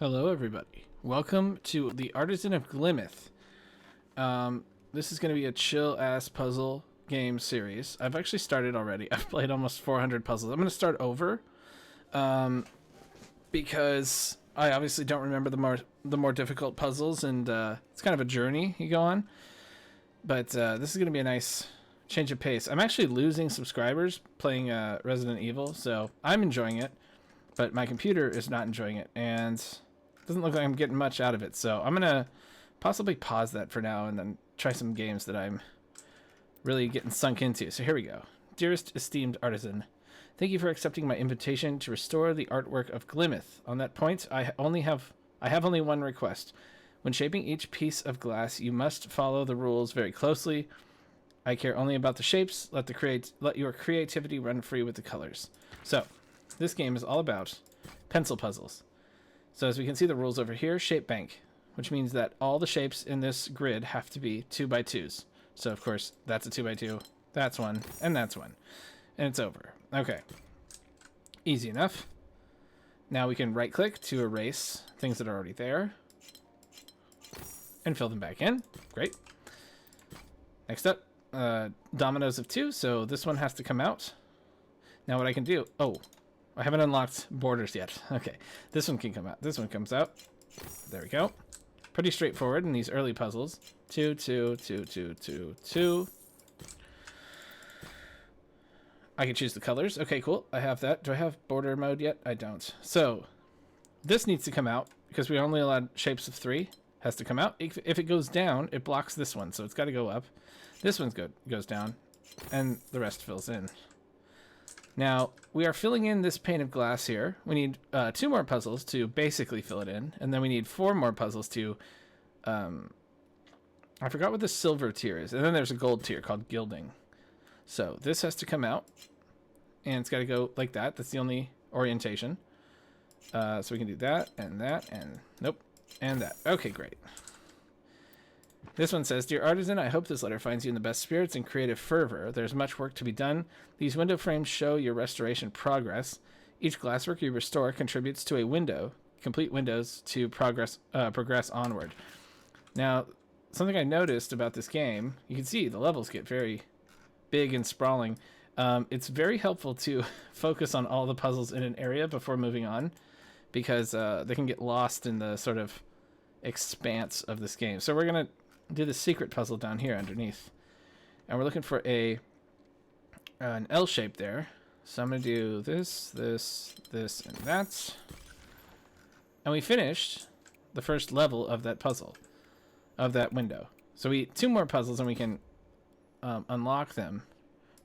Hello, everybody. Welcome to the Artisan of Glimmith. This is going to be a chill-ass puzzle game series. I've actually started already. I've played almost 400 puzzles. I'm going to start over because I obviously don't remember the more difficult puzzles, and it's kind of a journey you go on. But this is going to be a nice change of pace. I'm actually losing subscribers playing Resident Evil, so I'm enjoying it, but my computer is not enjoying it, and it doesn't look like I'm getting much out of it. So I'm going to possibly pause that for now and then try some games that I'm really getting sunk into. So here we go. Dearest esteemed artisan, thank you for accepting my invitation to restore the artwork of Glimmith. On that point, I have only one request. When shaping each piece of glass, you must follow the rules very closely. I care only about the shapes. Let your creativity run free with the colors. So, this game is all about pencil puzzles. So as we can see the rules over here, shape bank, which means that all the shapes in this grid have to be 2x2s. So of course, that's a 2x2, that's one, and that's one. And it's over. Okay. Easy enough. Now we can right click to erase things that are already there and fill them back in. Great. Next up, dominoes of 2, so this one has to come out. Now what I can do, I haven't unlocked borders yet. Okay, this one can come out. This one comes out. There we go. Pretty straightforward in these early puzzles. 2, 2, 2, 2, 2, 2. I can choose the colors. Okay, cool. I have that. Do I have border mode yet? I don't. So this needs to come out because we only allowed shapes of 3. Has to come out. If it goes down, it blocks this one, so it's got to go up. This one's good. Goes down, and the rest fills in. Now, we are filling in this pane of glass here. We need 2 more puzzles to basically fill it in, and then we need 4 more puzzles to... I forgot what the silver tier is, and then there's a gold tier called gilding. So this has to come out, and it's got to go like that. That's the only orientation. So we can do that, and nope, and that. Okay, great. This one says, Dear Artisan, I hope this letter finds you in the best spirits and creative fervor. There's much work to be done. These window frames show your restoration progress. Each glasswork you restore contributes to a window. Complete windows to progress onward. Now, something I noticed about this game, you can see the levels get very big and sprawling. It's very helpful to focus on all the puzzles in an area before moving on, because they can get lost in the sort of expanse of this game. So we're going to do the secret puzzle down here underneath, and we're looking for an L shape there. So I'm gonna do this, and that, and we finished the first level of that puzzle, of that window. So 2 more puzzles and we can unlock them.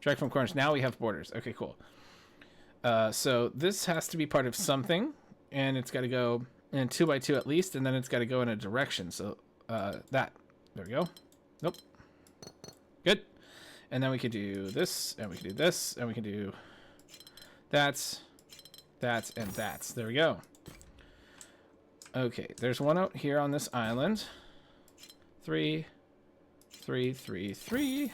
Drag from corners. Now we have borders. Okay, cool. So this has to be part of something, and it's got to go in 2x2 at least, and then it's got to go in a direction. So that. There we go. Nope. Good. And then we can do this, and we can do this, and we can do that, and that. There we go. Okay, there's one out here on this island. 3, 3, 3, 3.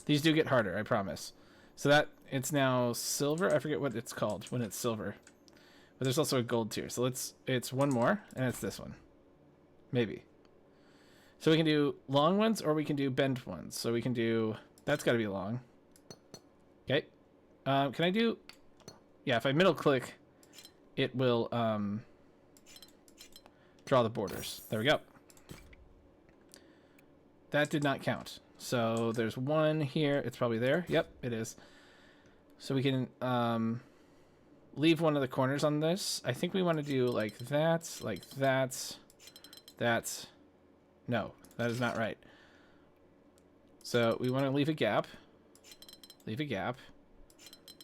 These do get harder, I promise. So that, it's now silver. I forget what it's called when it's silver. But there's also a gold tier. So it's one more, and it's this one. Maybe. So we can do long ones, or we can do bent ones. So we can do... That's got to be long. Okay. Can I do... Yeah, if I middle click, it will draw the borders. There we go. That did not count. So there's one here. It's probably there. Yep, it is. So we can leave one of the corners on this. I think we want to do like that, that... No, that is not right. So we want to leave a gap. Leave a gap.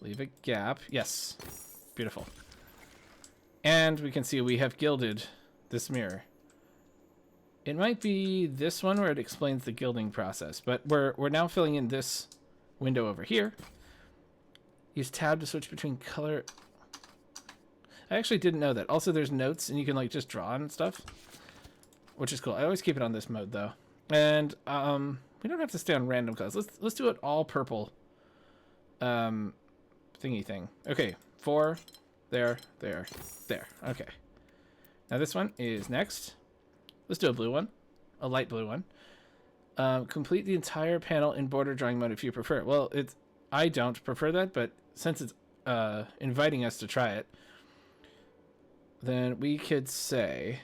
Leave a gap. Yes. Beautiful. And we can see we have gilded this mirror. It might be this one where it explains the gilding process, but we're now filling in this window over here. Use tab to switch between color. I actually didn't know that. Also, there's notes, and you can like just draw and stuff, which is cool. I always keep it on this mode though. And we don't have to stay on random colors. Let's do it all purple. Thingy thing. Okay, 4, there. Okay. Now this one is next. Let's do a blue one, a light blue one. Complete the entire panel in border drawing mode if you prefer. Well, I don't prefer that, but since it's inviting us to try it, then we could say,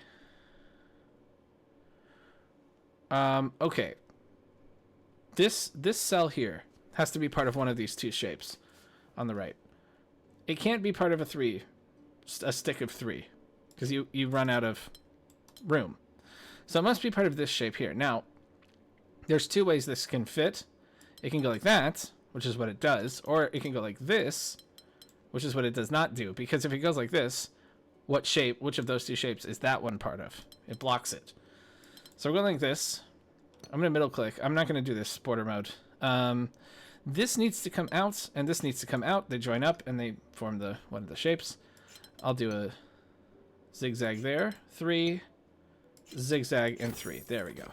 okay, this cell here has to be part of one of these two shapes on the right. It can't be part of a stick of 3, because you run out of room. So it must be part of this shape here. Now, there's 2 ways this can fit. It can go like that, which is what it does, or it can go like this, which is what it does not do, because if it goes like this, which of those 2 shapes is that one part of? It blocks it. So we're going like this. I'm going to middle click. I'm not going to do this border mode. This needs to come out, and this needs to come out. They join up, and they form one of the shapes. I'll do a zigzag there. 3, zigzag, and 3. There we go.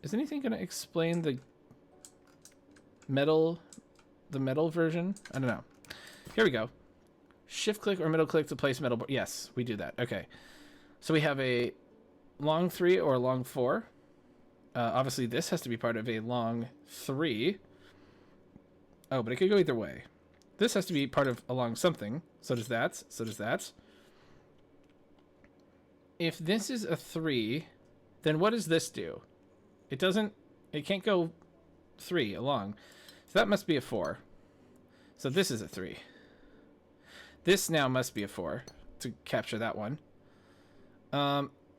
Is anything going to explain the metal version? I don't know. Here we go. Shift click or middle click to place metal. Yes, we do that. Okay. So we have a long 3 or a long 4. Obviously, this has to be part of a long 3. Oh, but it could go either way. This has to be part of a long something. So does that. So does that. If this is a 3, then what does this do? It can't go 3 along. So that must be a 4. So this is a 3. This now must be a 4 to capture that one.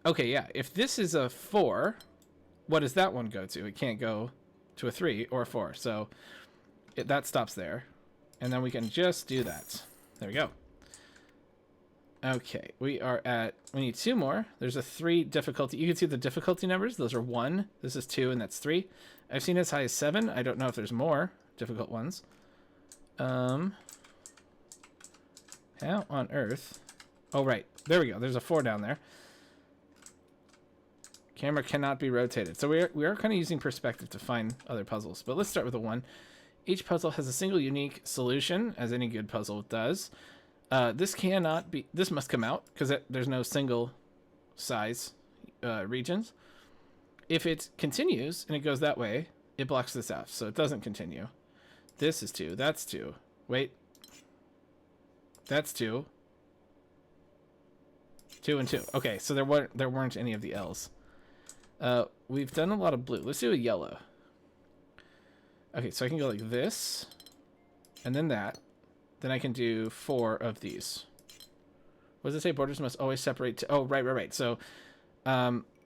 Okay, yeah. If this is a 4, what does that one go to? It can't go to a 3 or a 4. So that stops there. And then we can just do that. There we go. Okay, we need 2 more. There's a 3 difficulty. You can see the difficulty numbers. Those are 1. This is 2, and that's 3. I've seen as high as 7. I don't know if there's more difficult ones. How on earth? Oh, right. There we go. There's a 4 down there. Camera cannot be rotated. So we are kind of using perspective to find other puzzles. But let's start with a 1. Each puzzle has a single unique solution, as any good puzzle does. This must come out, because there's no single size regions. If it continues, and it goes that way, it blocks this out, so it doesn't continue. This is 2. That's 2. Wait. That's 2. 2 and 2. Okay, so there weren't any of the L's. We've done a lot of blue. Let's do a yellow. Okay, so I can go like this, and then that. Then I can do 4 of these. What does it say? Borders must always separate. Oh, right. So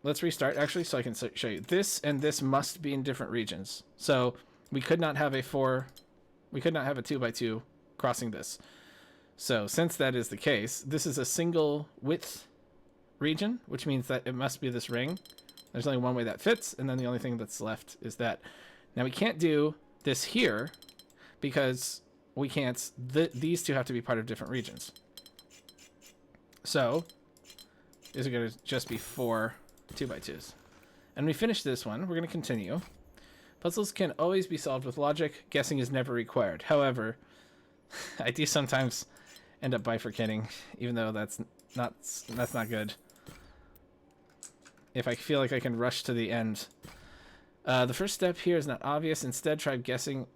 let's restart, actually, so I can show you. This and this must be in different regions. So we could not have a 2x2 crossing this. So since that is the case, this is a single width region, which means that it must be this ring. There's only one way that fits, and then the only thing that's left is that. Now we can't do this here because we can't. These 2 have to be part of different regions. So these are going to just be 4 2x2s. And we finish this one. We're going to continue. Puzzles can always be solved with logic. Guessing is never required. However, I do sometimes end up bifurcating, even though that's not good. If I feel like I can rush to the end. The first step here is not obvious. Instead, try guessing.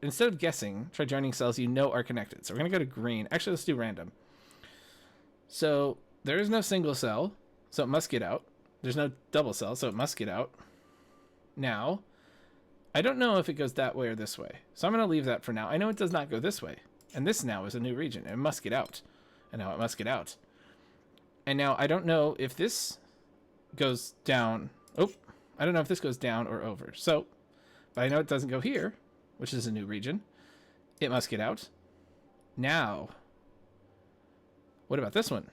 Instead of guessing, try joining cells you know are connected. So we're going to go to green. Actually, let's do random. So there is no single cell, so it must get out. There's no double cell, so it must get out. Now, I don't know if it goes that way or this way. So I'm going to leave that for now. I know it does not go this way. And this now is a new region. It must get out. And now it must get out. And now I don't know if this goes down. Oh, I don't know if this goes down or over. So, but I know it doesn't go here, which is a new region. It must get out. Now, what about this one?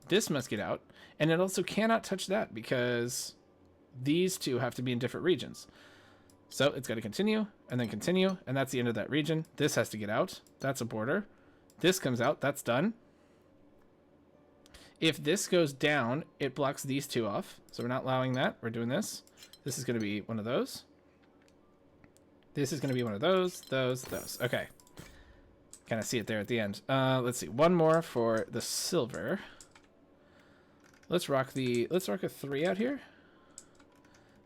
This must get out. And it also cannot touch that because these 2 have to be in different regions. So it's got to continue, and then continue, and that's the end of that region. This has to get out. That's a border. This comes out. That's done. If this goes down, it blocks these 2 off. So we're not allowing that. We're doing this. This is going to be one of those. This is going to be one of those. Okay. Kind of see it there at the end. Let's see. One more for the silver. Let's rock a 3 out here.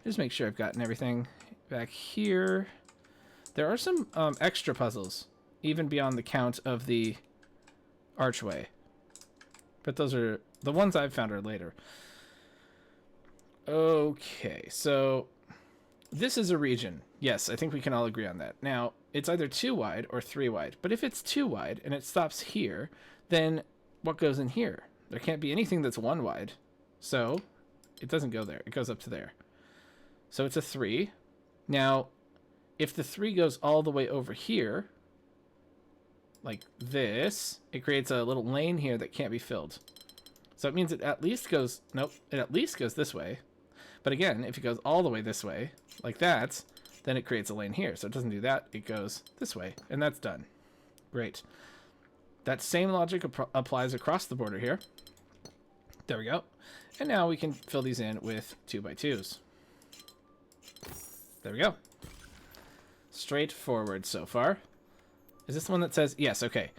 Just make sure I've gotten everything back here. There are some extra puzzles, even beyond the count of the archway. But those are the ones I've found are later. Okay, so this is a region. Yes, I think we can all agree on that. Now, it's either 2 wide or 3 wide. But if it's 2 wide and it stops here, then what goes in here? There can't be anything that's 1 wide. So it doesn't go there. It goes up to there. So it's a 3. Now, if the 3 goes all the way over here, like this, it creates a little lane here that can't be filled. So it means it at least goes, nope, it at least goes this way. But again, if it goes all the way this way, like that, then it creates a lane here. So it doesn't do that, it goes this way, and that's done. Great. That same logic applies across the border here. There we go. And now we can fill these in with 2x2s. There we go. Straightforward so far. Is this the one that says, yes, okay.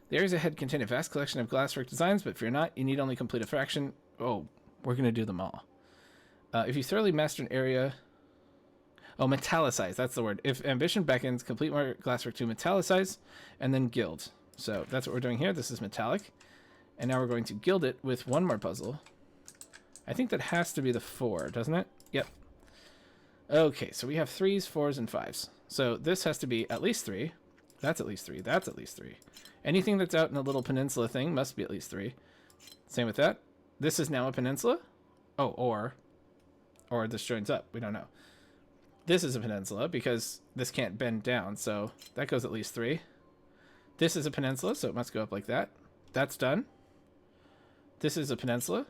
The areas ahead contain a vast collection of glasswork designs, but fear not, you need only complete a fraction. Oh, we're going to do them all. If you thoroughly master an area... Oh, metallicize, that's the word. If ambition beckons, complete more glasswork to metallicize, and then gild. So that's what we're doing here. This is metallic. And now we're going to gild it with one more puzzle. I think that has to be the 4, doesn't it? Yep. Okay, so we have 3s, 4s, and 5s. So this has to be at least 3. That's at least 3. That's at least 3. Anything that's out in a little peninsula thing must be at least 3. Same with that. This is now a peninsula. Oh, or this joins up. We don't know. This is a peninsula because this can't bend down, so that goes at least 3. This is a peninsula, so it must go up like that. That's done. This is a peninsula.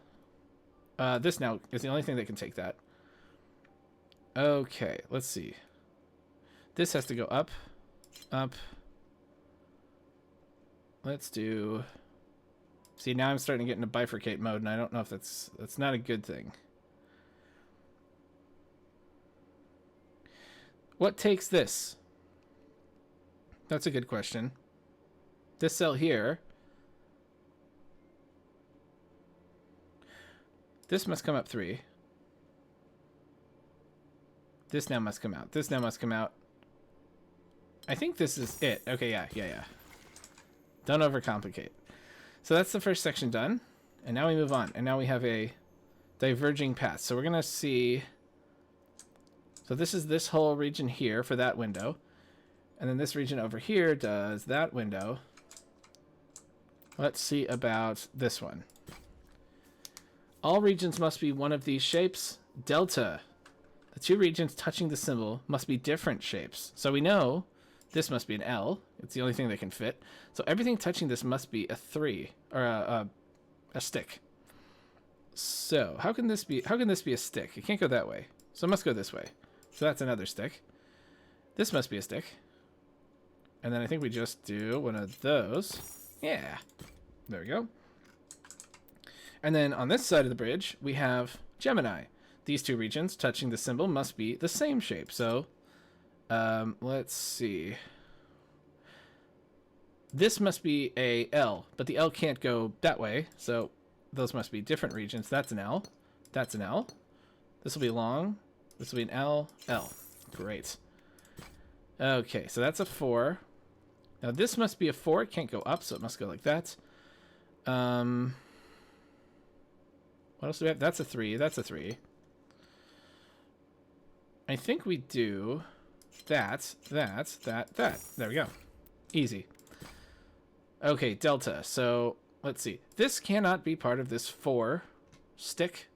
This now is the only thing that can take that. Okay, let's see. This has to go up, up. Let's do... See, now I'm starting to get into bifurcate mode, and I don't know if that's not a good thing. What takes this? That's a good question. This cell here. This must come up 3. This now must come out. This now must come out. I think this is it. Okay, yeah. Don't overcomplicate. So that's the first section done. And now we move on. And now we have a diverging path. So we're going to see... So this is this whole region here for that window. And then this region over here does that window. Let's see about this one. All regions must be one of these shapes. Delta. The 2 regions touching the symbol must be different shapes. So we know this must be an L. It's the only thing that can fit. So everything touching this must be a 3 or a stick. So how can this be a stick? It can't go that way. So it must go this way. So that's another stick. This must be a stick. And then I think we just do one of those. Yeah. There we go. And then on this side of the bridge, we have Gemini. These 2 regions touching the symbol must be the same shape. So let's see. This must be a L, but the L can't go that way. So those must be different regions. That's an L. That's an L. This will be long. This will be an L. L. Great. Okay, so that's a 4. Now this must be a 4. It can't go up, so it must go like that. What else do we have? That's a 3. That's a 3. I think we do that. There we go. Easy. Okay, delta. So let's see. This cannot be part of this 4 stick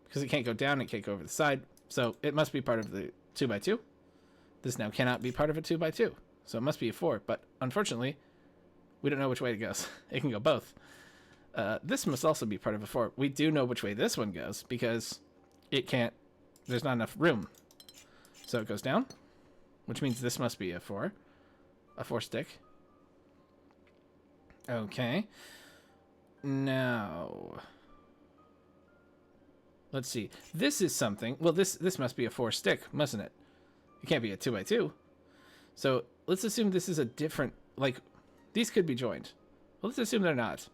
because it can't go down. It can't go over the side. So it must be part of the 2x2. This now cannot be part of a 2x2. So it must be a 4. But unfortunately, we don't know which way it goes. It can go both. This must also be part of a 4. We do know which way this one goes because it can't. There's not enough room. So it goes down, which means this must be a 4. A 4 stick. Okay. Now, let's see. This is something. Well, this must be a 4 stick, mustn't it? It can't be a 2x2. So let's assume this is a different, like, These could be joined. Well, let's assume they're not.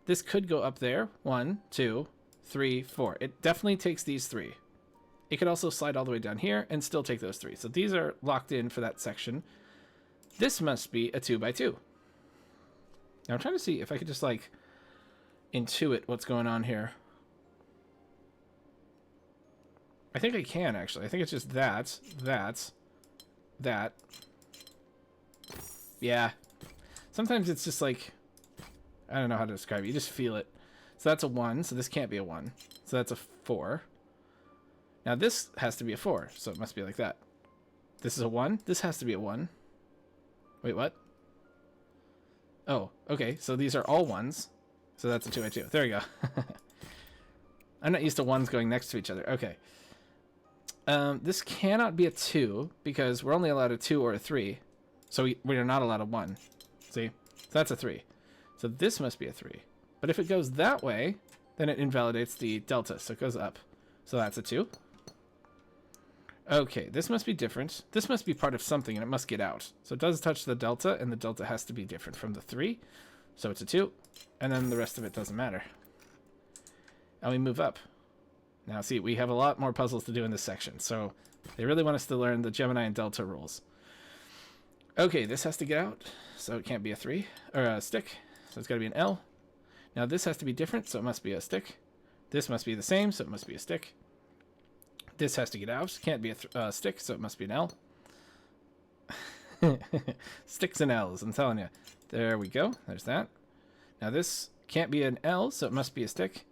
This could go up there. 1, 2, 3, 4. It definitely takes these 3. It could also slide all the way down here and still take those 3. So these are locked in for that section. This must be a 2x2. Now I'm trying to see if I could just like intuit what's going on here. I think I can actually. I think it's just that. Yeah. Sometimes it's just like, I don't know how to describe it. You just feel it. So that's a 1, so this can't be a 1. So that's a 4. Now this has to be a 4, so it must be like that. This is a 1. This has to be a 1. Wait, what? Oh, okay. So these are all 1s. So that's a 2x2. There we go. I'm not used to 1s going next to each other. Okay. This cannot be a 2 because we're only allowed a 2 or a 3. So we are not allowed a 1. See? So that's a 3. So this must be a 3. But if it goes that way, then it invalidates the delta. So it goes up. So that's a 2. Okay, this must be different. This must be part of something, and it must get out. So it does touch the delta, and the delta has to be different from the 3. So it's a 2. And then the rest of it doesn't matter. And we move up. Now, see, we have a lot more puzzles to do in this section. So they really want us to learn the Gemini and delta rules. Okay, this has to get out. So it can't be a 3, or a stick. So it's got to be an L. Now this has to be different, so it must be a stick. This must be the same, so it must be a stick. This has to get out. Can't be a stick, so it must be an L. Sticks and L's, I'm telling you. There we go. There's that. Now this can't be an L, so it must be a stick.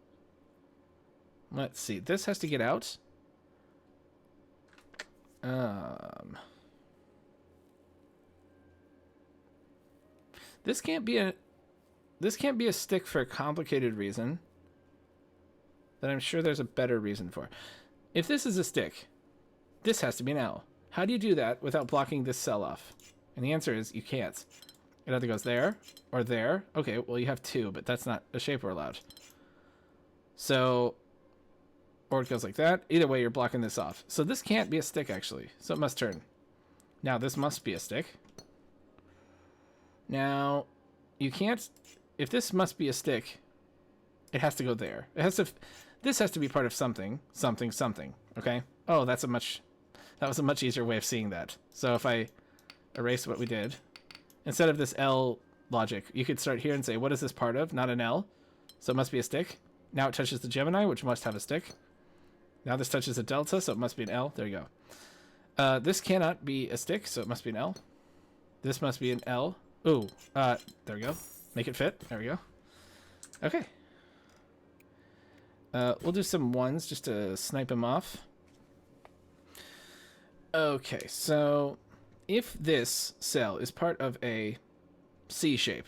Let's see. This has to get out. This can't be a stick for a complicated reason that I'm sure there's a better reason for. If this is a stick, this has to be an L. How do you do that without blocking this cell off? And the answer is you can't. It either goes there or there. Okay, well you have 2, but that's not a shape we're allowed. So, or it goes like that. Either way, you're blocking this off. So this can't be a stick actually. So it must turn. Now this must be a stick. Now, you can't, if this must be a stick, it has to go there. It has to, this has to be part of something, okay? Oh, that was a much easier way of seeing that. So if I erase what we did, instead of this L logic, you could start here and say, what is this part of? Not an L, so it must be a stick. Now it touches the Gemini, which must have a stick. Now this touches a delta, so it must be an L. There you go. This cannot be a stick, so it must be an L. This must be an L. Ooh, there we go. Make it fit. There we go. Okay. We'll do some 1s just to snipe them off. Okay, so if this cell is part of a C shape,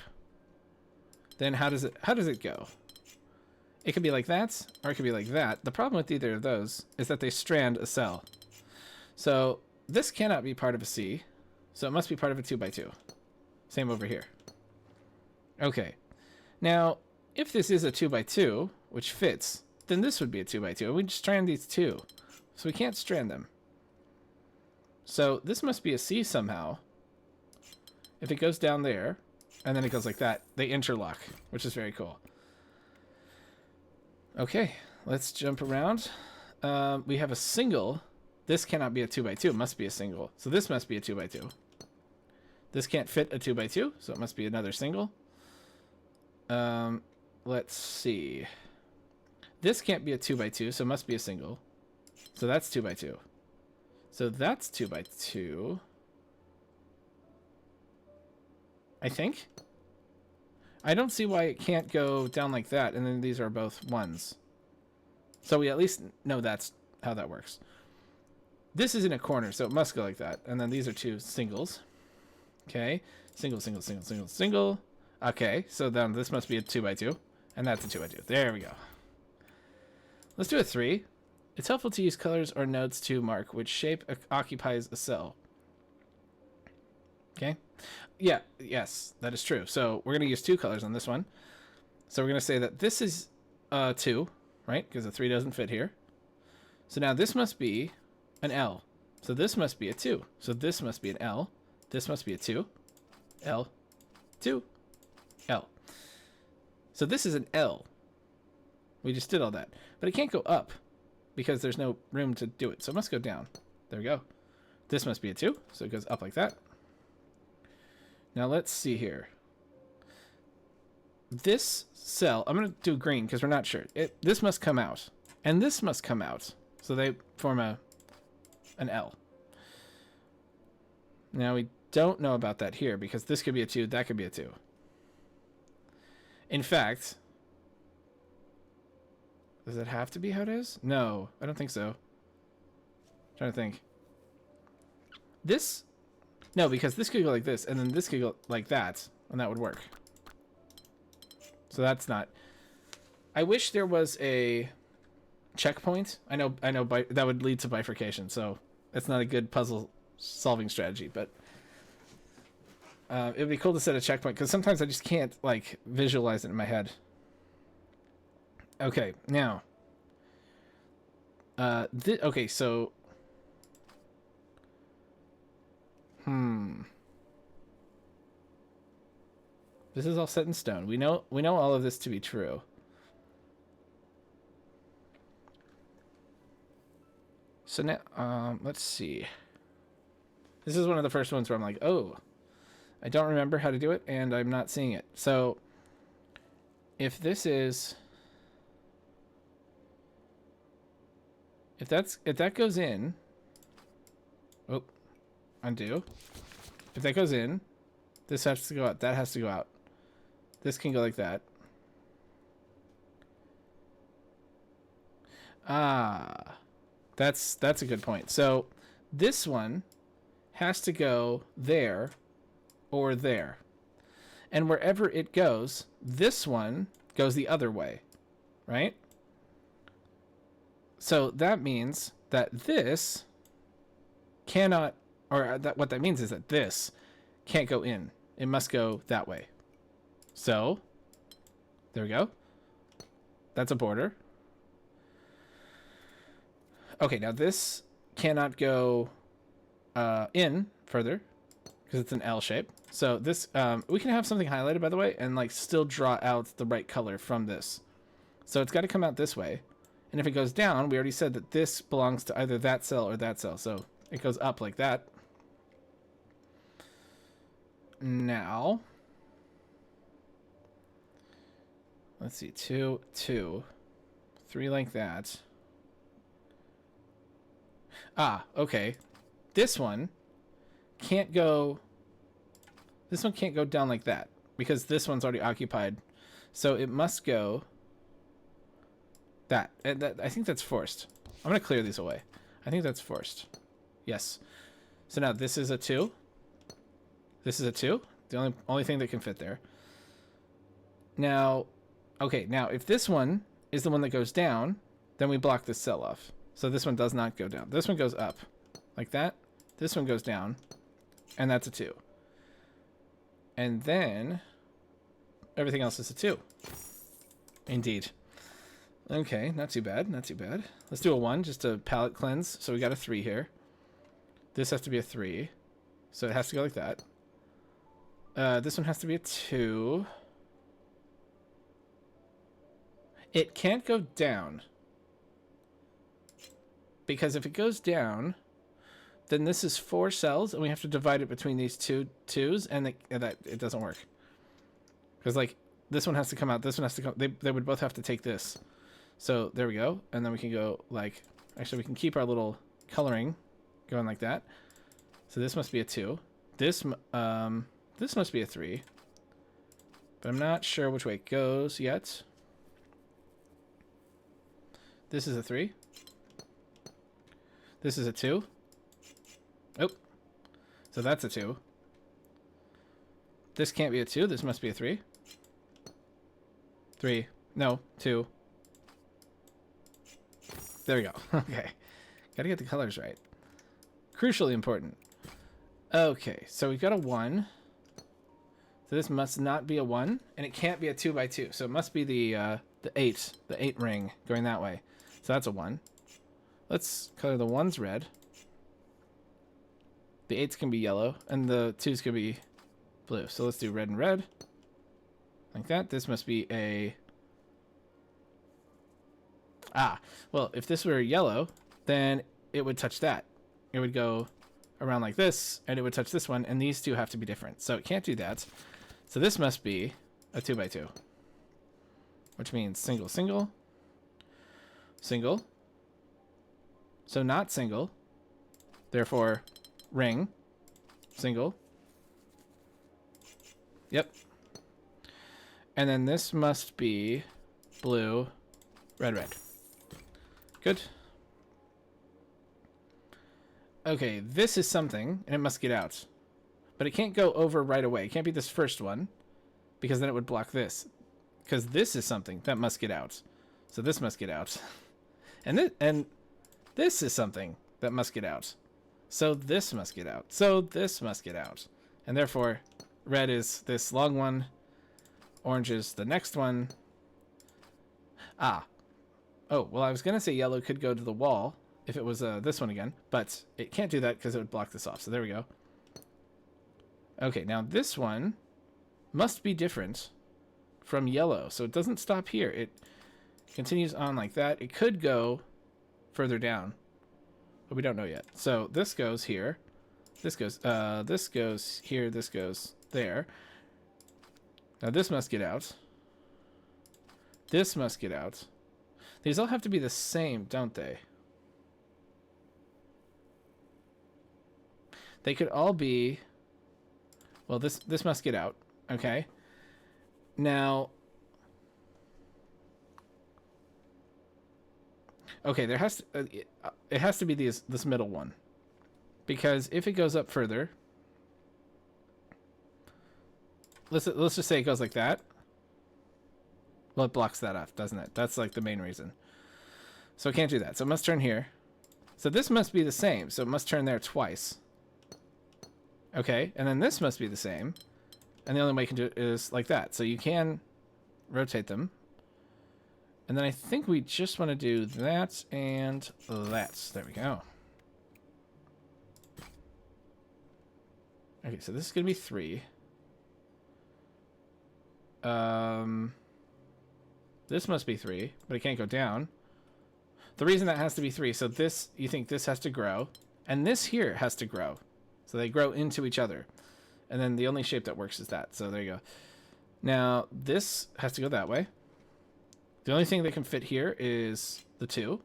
then how does it go? It could be like that, or it could be like that. The problem with either of those is that they strand a cell. So this cannot be part of a C, so it must be part of a 2x2. Same over here. Okay. Now, if this is a 2x2, which fits, then this would be a 2x2. We'd strand these 2. So we can't strand them. So this must be a C somehow. If it goes down there, and then it goes like that, they interlock, which is very cool. Okay, let's jump around. We have a single. This cannot be a 2x2. It must be a single. So this must be a 2x2. This can't fit a 2x2, so it must be another single. Let's see. This can't be a 2x2, so it must be a single. So that's 2x2. So that's 2x2. I think. I don't see why it can't go down like that, and then these are both 1s. So we at least know that's how that works. This is in a corner, so it must go like that. And then these are 2 singles. Okay, single, single, single, single, single. Okay, so then this must be a 2x2, and that's a 2x2. There we go. Let's do a 3. It's helpful to use colors or nodes to mark which shape occupies a cell. Okay, yeah, yes, that is true. So we're going to use 2 colors on this one. So we're going to say that this is 2, right? Because the 3 doesn't fit here. So now this must be an L. So this must be a 2. So this must be an L. This must be a 2. L. 2, L. So this is an L. We just did all that. But it can't go up because there's no room to do it. So it must go down. There we go. This must be a 2. So it goes up like that. Now let's see here. This cell, I'm going to do green because we're not sure. This must come out. And this must come out. So they form an L. Now we don't know about that here because this could be a 2, that could be a 2. In fact, does it have to be how it is? No, I don't think so. I'm trying to think. This, no, because this could go like this, and then this could go like that, and that would work. So that's not. I wish there was a checkpoint. I know, that would lead to bifurcation, so it's not a good puzzle solving strategy, but it would be cool to set a checkpoint because sometimes I just can't like visualize it in my head. Okay, now okay, so this is all set in stone. We know all of this to be true. So now let's see. This is one of the first ones where I'm like, oh, I don't remember how to do it, and I'm not seeing it. So if this is, if that goes in, oh, undo. If that goes in, this has to go out. That has to go out. This can go like that. Ah, that's a good point. So this one has to go there or there. And wherever it goes, this one goes the other way, right? So that means that this cannot, or that what that means is that this can't go in. It must go that way. So there we go. That's a border. Okay, now this cannot go in further because it's an L shape. So this, we can have something highlighted, by the way, and like still draw out the right color from this. So it's got to come out this way. And if it goes down, we already said that this belongs to either that cell or that cell. So it goes up like that. Now, let's see, 2, 2, 3 like that. Ah, okay. This one can't go down like that because this one's already occupied. So it must go that. And that, I think that's forced. I'm going to clear these away. I think that's forced. Yes. So now this is a 2. This is a 2. The only thing that can fit there. Now, okay, now if this one is the one that goes down, then we block this cell off. So this one does not go down. This one goes up like that. This one goes down, and that's a 2. And then everything else is a 2. Indeed. Okay, not too bad, not too bad. Let's do a 1 just to palette cleanse. So we got a 3 here. This has to be a 3. So it has to go like that. This one has to be a 2. It can't go down. Because if it goes down, then this is 4 cells, and we have to divide it between these 2 2s, and that it doesn't work. Because like this one has to come out, this one has to come. They would both have to take this. So there we go, and then we can go like. Actually, we can keep our little coloring going like that. So this must be a 2. This must be a 3. But I'm not sure which way it goes yet. This is a 3. This is a 2. Oh. So that's a 2. This can't be a 2. This must be a 3. 3. No, 2. There we go. Okay. Gotta get the colors right. Crucially important. Okay, so we've got a 1. So this must not be a 1, and it can't be a 2 by 2. So it must be the 8 ring going that way. So that's a 1. Let's color the 1s red. The 8s can be yellow, and the 2s can be blue. So let's do red and red. Like that. This must be a... Ah, well, if this were yellow, then it would touch that. It would go around like this, and it would touch this one, and these two have to be different. So it can't do that. So this must be a 2x2, which means single, single, single. So not single. Therefore, ring, single. Yep. And then this must be blue, red, red. Good. Okay, this is something, and it must get out. But it can't go over right away. It can't be this first one, because then it would block this. Because this is something that must get out. So this must get out. And this is something that must get out. So this must get out. So this must get out. And therefore, red is this long one. Orange is the next one. Ah. Oh, well, I was going to say yellow could go to the wall if it was this one again, but it can't do that because it would block this off. So there we go. Okay, now this one must be different from yellow. So it doesn't stop here. It continues on like that. It could go further down, but we don't know yet. So this goes here. This goes here. This goes there. Now this must get out. This must get out. These all have to be the same, don't they? They could all be... Well, this must get out. Okay. Now... Okay, there has to... it has to be this middle one. Because if it goes up further... Let's just say it goes like that. Well, it blocks that off, doesn't it? That's like the main reason. So it can't do that. So it must turn here. So this must be the same. So it must turn there twice. Okay, and then this must be the same. And the only way you can do it is like that. So you can rotate them. And then I think we just want to do that and that. There we go. Okay, so this is going to be 3. This must be 3, but it can't go down. The reason that has to be 3, so this, you think this has to grow, and this here has to grow. So they grow into each other. And then the only shape that works is that. So there you go. Now, this has to go that way. The only thing that can fit here is the 2.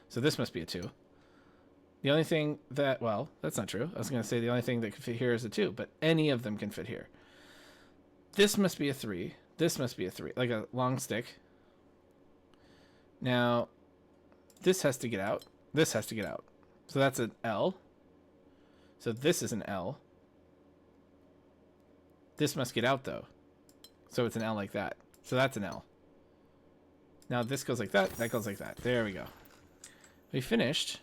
So this must be a 2. The only thing that, well, that's not true. I was going to say the only thing that can fit here is a 2, but any of them can fit here. This must be a 3. This must be a 3, like a long stick. Now, this has to get out. This has to get out. So that's an L. So this is an L. This must get out, though. So it's an L like that. So that's an L. Now this goes like that. That goes like that. There we go. We finished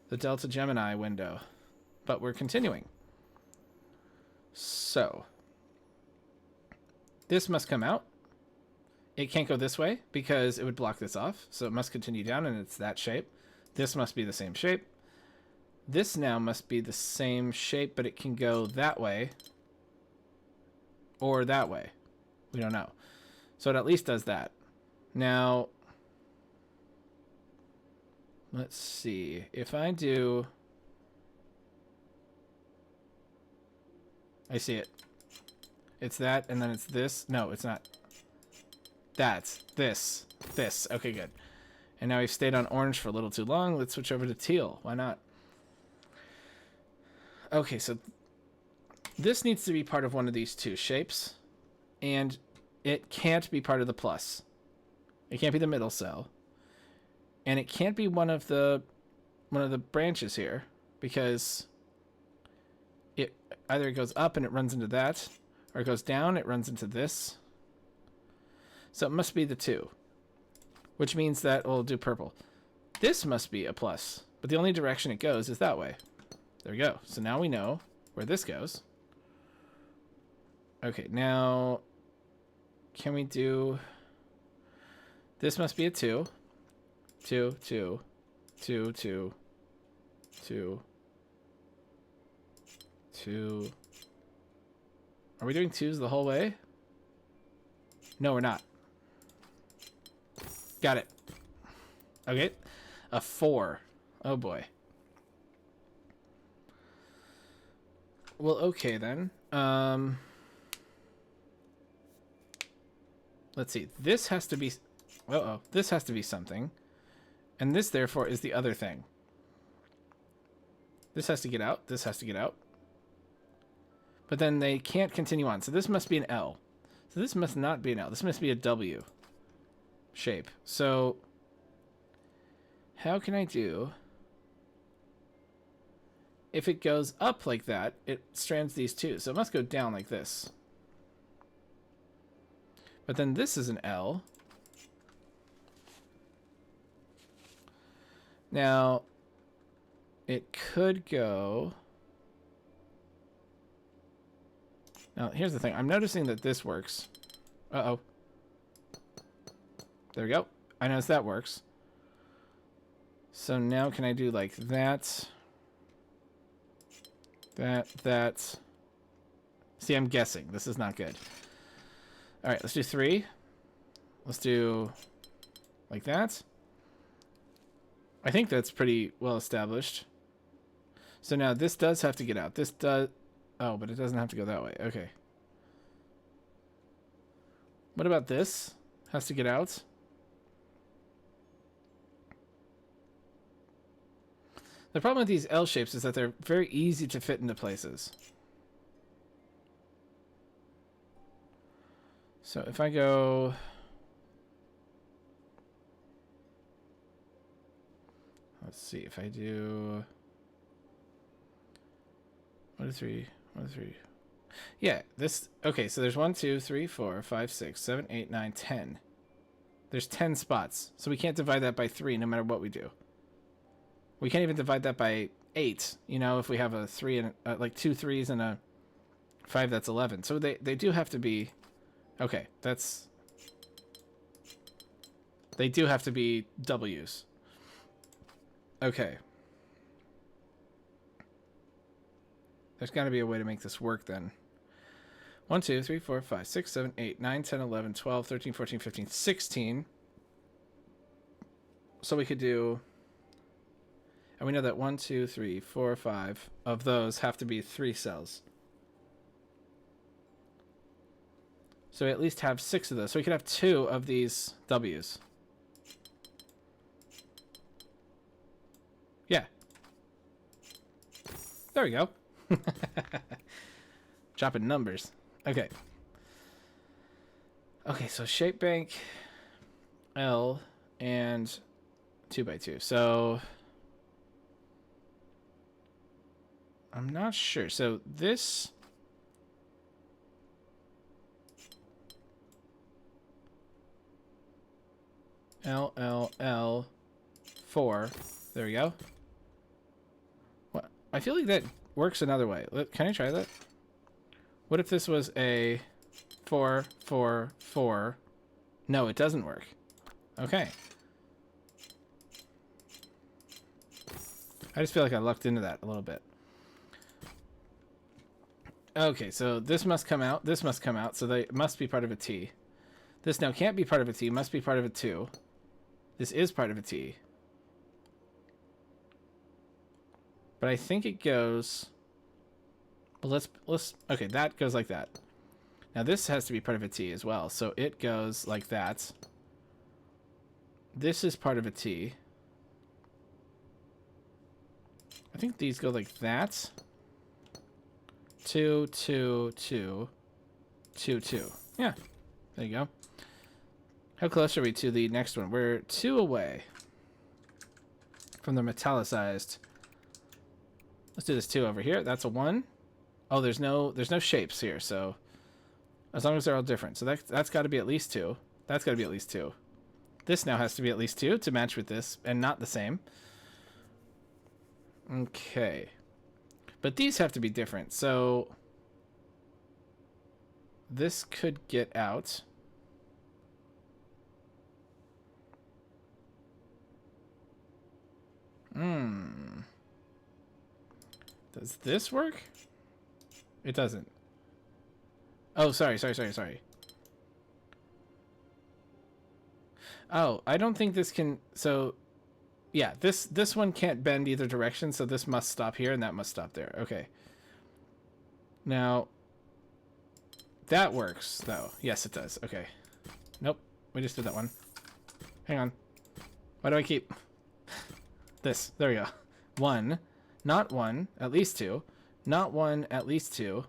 the Delta Gemini window. But we're continuing. So, this must come out. It can't go this way because it would block this off. So it must continue down, and it's that shape. This must be the same shape. This now must be the same shape, but it can go that way or that way. We don't know. So it at least does that. Now, let's see. If I do... I see it. It's that, and then it's this. No, it's not. That's this. This. Okay, good. And now we've stayed on orange for a little too long. Let's switch over to teal. Why not? Okay, so this needs to be part of one of these two shapes. And it can't be part of the plus. It can't be the middle cell. And it can't be one of the branches here. Because it either it goes up and it runs into that. Or it goes down, it runs into this. So it must be the 2. Which means that we'll do purple. This must be a plus. But the only direction it goes is that way. There we go. So now we know where this goes. Okay, now... Can we do... This must be a 2. 2, 2, 2, 2, 2, 2... Are we doing 2s the whole way? No, we're not. Got it. Okay. A 4. Oh boy. Well, okay then. Let's see. This has to be... Uh-oh. This has to be something. And this, therefore, is the other thing. This has to get out. This has to get out. But then they can't continue on. So this must be an L. So this must not be an L. This must be a W shape. So how can I do... If it goes up like that, it strands these two. So it must go down like this. But then this is an L. Now, it could go... Now, here's the thing. I'm noticing that this works. Uh-oh. There we go. I noticed that works. So now can I do like that? That. See, I'm guessing. This is not good. All right, let's do 3. Let's do like that. I think that's pretty well established. So now this does have to get out. This does... Oh, but it doesn't have to go that way. Okay. What about this? Has to get out. The problem with these L shapes is that they're very easy to fit into places. So if I go... Let's see if I do... 1, 2, 3, 1, 2, 3. Yeah, this... Okay, so there's 1, 2, 3, 4, 5, 6, 7, 8, 9, 10. There's 10 spots. So we can't divide that by 3 no matter what we do. We can't even divide that by 8, you know, if we have a 3 and like 2 3s and a 5, that's 11. So they do have to be... Okay, that's... They do have to be W's. Okay. There's got to be a way to make this work then. 1, 2, 3, 4, 5, 6, 7, 8, 9, 10, 11, 12, 13, 14, 15, 16. So we could do... And we know that 1, 2, 3, 4, 5 of those have to be 3 cells. So we at least have 6 of those. So we could have 2 of these W's. Yeah. There we go. Dropping numbers. Okay. Okay, so shape bank, L, and 2 by 2. So I'm not sure. So this... L, L, L, 4. There we go. What? I feel like that works another way. Can I try that? What if this was a 4, 4, 4? No, it doesn't work. Okay. I just feel like I lucked into that a little bit. Okay, so this must come out. This must come out. So they must be part of a T. This now can't be part of a T. Must be part of a 2. This is part of a T. But I think it goes... Well, let's... Okay, that goes like that. Now this has to be part of a T as well. So it goes like that. This is part of a T. I think these go like that. 2, 2, 2, 2, 2. Yeah, there you go. How close are we to the next one? We're 2 away from the metallicized. Let's do this 2 over here. That's a 1. Oh, there's no shapes here, so as long as they're all different. So that's got to be at least 2. That's got to be at least 2. This now has to be at least 2 to match with this and not the same. Okay. But these have to be different. So this could get out. Does this work? It doesn't. Oh, sorry. Oh, I don't think this can... So, yeah, this one can't bend either direction, so this must stop here and that must stop there. Okay. Now, that works, though. Yes, it does. Okay. Nope. We just did that one. Hang on. Why do I keep... This. There we go. 1. Not 1. At least 2. Not 1. At least 2.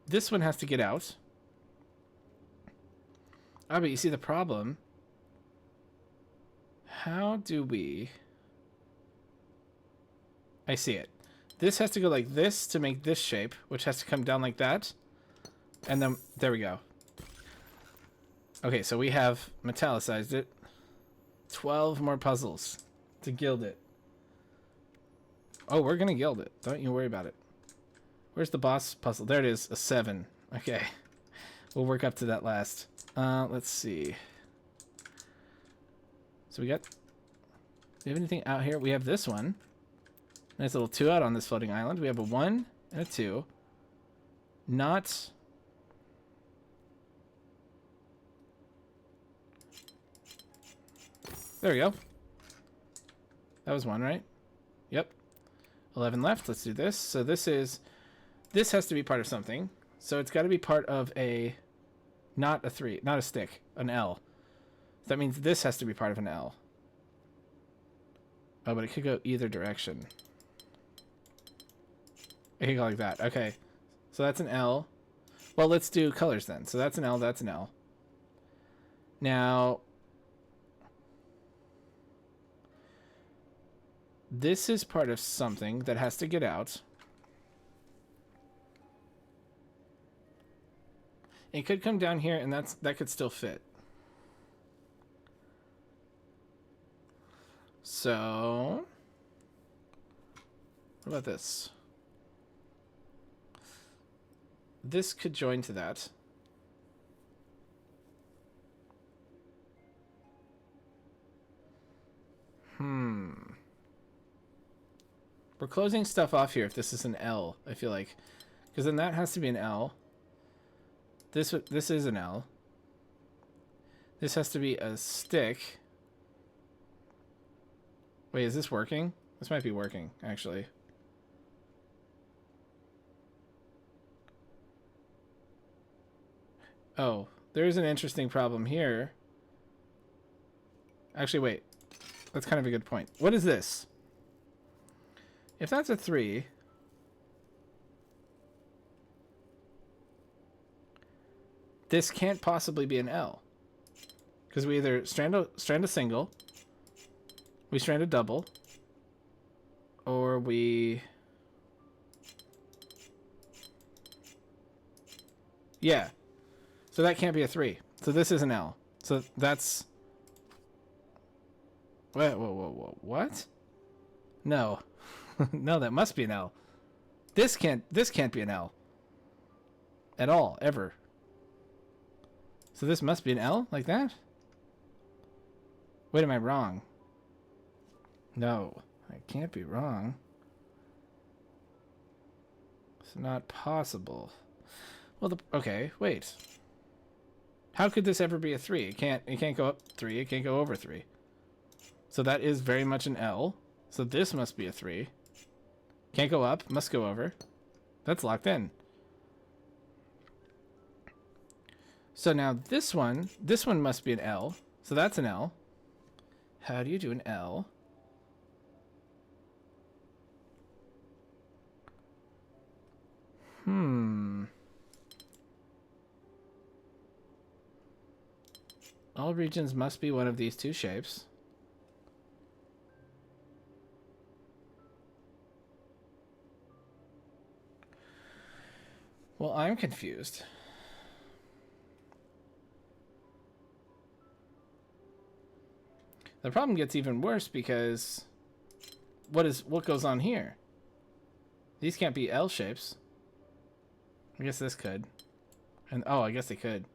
This one has to get out. Ah, but you see the problem. How do we... I see it. This has to go like this to make this shape, which has to come down like that. And then, there we go. Okay, so we have metallicized it. 12 more puzzles to gild it. Oh, we're gonna gild it. Don't you worry about it. Where's the boss puzzle? There it is, a 7. Okay. We'll work up to that last. Let's see. So do we have anything out here? We have this one. Nice little 2 out on this floating island. We have a 1 and a 2. Not... There we go. That was 1, right? Yep. 11 left. Let's do this. So this has to be part of something. So it's got to be part of a... Not a 3. Not a stick. An L. So that means this has to be part of an L. Oh, but it could go either direction. It could go like that. Okay. So that's an L. Well, let's do colors then. So that's an L. That's an L. Now... This is part of something that has to get out. It could come down here, and that could still fit. So, what about this? This could join to that. We're closing stuff off here if this is an L, I feel like. Because then that has to be an L. This is an L. This has to be a stick. Wait, is this working? This might be working, actually. Oh, there's an interesting problem here. Actually, wait. That's kind of a good point. What is this? If that's a 3... This can't possibly be an L. Because we either strand a single, we strand a double, or we... Yeah. So that can't be a 3. So this is an L. So that's... Whoa. What? No. No, that must be an L. This can't be an L. At all, ever. So this must be an L, like that? Wait, am I wrong? No, I can't be wrong. It's not possible. Well, okay, wait. How could this ever be a 3? It can't go up 3, it can't go over 3. So that is very much an L. So this must be a 3. Can't go up, must go over. That's locked in. So now this one must be an L. So that's an L. How do you do an L? All regions must be one of these 2 shapes. Well, I'm confused. The problem gets even worse because what goes on here? These can't be L shapes. I guess this could. And oh, I guess they could.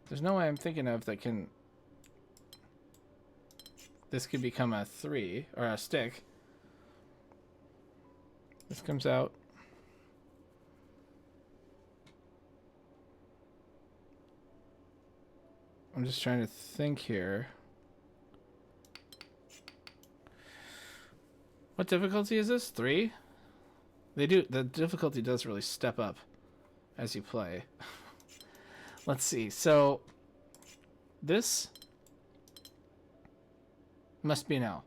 There's no way I'm thinking of that can... This could become a 3 or a stick. This comes out. I'm just trying to think here. What difficulty is this? 3? The difficulty does really step up as you play. Let's see. So this must be an L.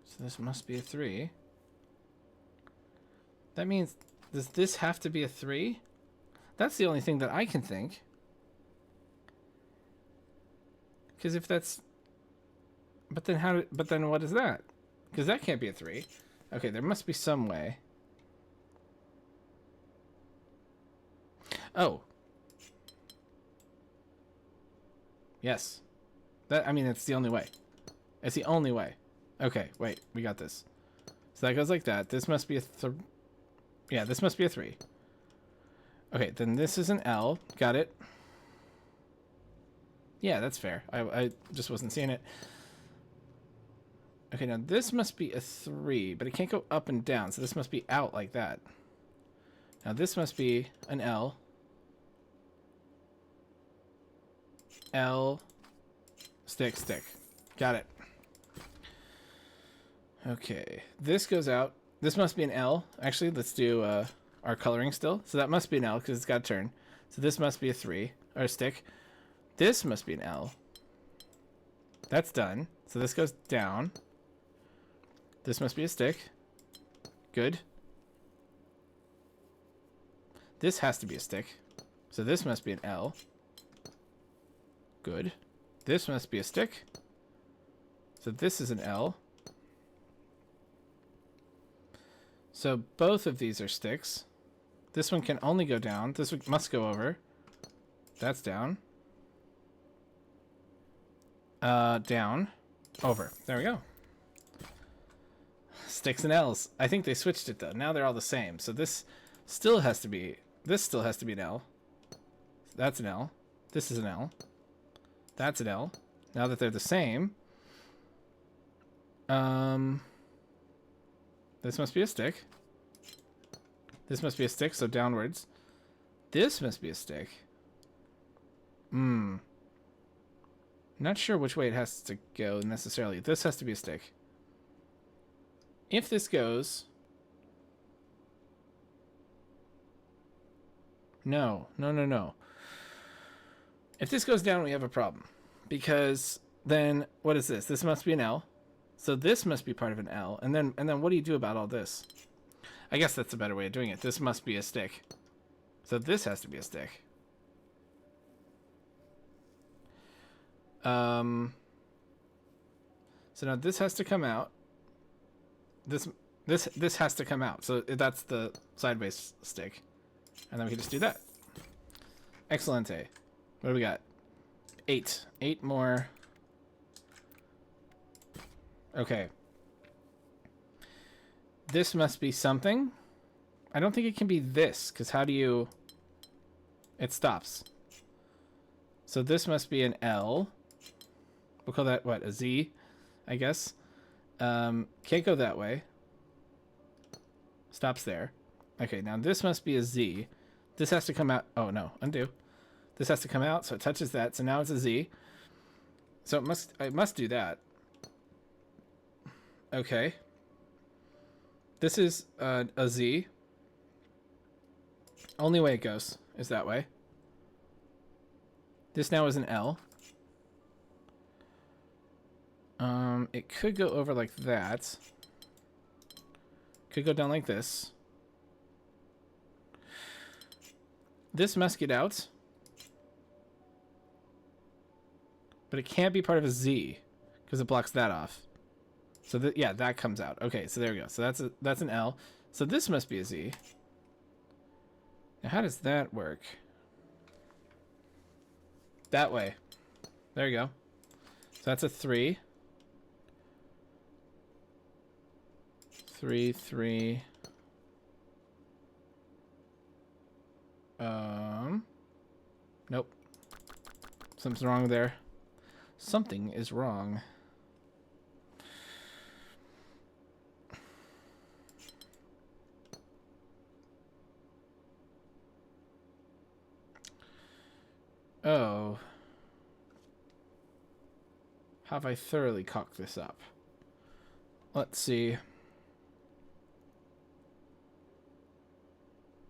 So this must be a 3. That means, does this have to be a 3? That's the only thing that I can think. Because if that's... But then what is that? Because that can't be a 3. Okay, there must be some way. Oh. Yes. I mean, it's the only way. It's the only way. Okay, wait. We got this. So that goes like that. This must be a... Yeah, this must be a 3. Okay, then this is an L. Got it. Yeah, that's fair. I just wasn't seeing it. Okay, now this must be a 3, but it can't go up and down, so this must be out like that. Now this must be an L. L. Stick, stick. Got it. Okay, this goes out. This must be an L. Actually, let's do our coloring still. So that must be an L because it's got a turn. So this must be a 3, or a stick. This must be an L. That's done. So this goes down. This must be a stick. Good. This has to be a stick. So this must be an L. Good. This must be a stick. So this is an L. So both of these are sticks. This one can only go down. This one must go over. That's down. Down. Over. There we go. Sticks and L's. I think they switched it though. Now they're all the same. So this still has to be... This still has to be an L. That's an L. This is an L. That's an L. Now that they're the same... This must be a stick. This must be a stick, so downwards. This must be a stick. Not sure which way it has to go necessarily. This has to be a stick. If this goes... No. If this goes down, we have a problem. Because then, what is this? This must be an L. So this must be part of an L. And then what do you do about all this? I guess that's a better way of doing it. This must be a stick. So this has to be a stick. So now this has to come out. This has to come out. So that's the sideways stick. And then we can just do that. Excellente. What do we got? 8. 8 more. Okay. This must be something. I don't think it can be this, because how do you... It stops. So this must be an L. We'll call that, what, a Z, I guess. Can't go that way. Stops there. Okay, now this must be a Z. This has to come out. Oh, no, undo. This has to come out, so it touches that. So now it's a Z. So it must do that. Okay. This is a Z. Only way it goes is that way. This now is an L. It could go over like that. Could go down like this. This must get out. But it can't be part of a Z because it blocks that off. So yeah, that comes out. Okay, so there we go. So that's an L. So this must be a Z. Now how does that work? That way. There you go. So that's a 3. 3, 3. Nope. Something's wrong there. Something is wrong. Oh. Have I thoroughly cocked this up? Let's see.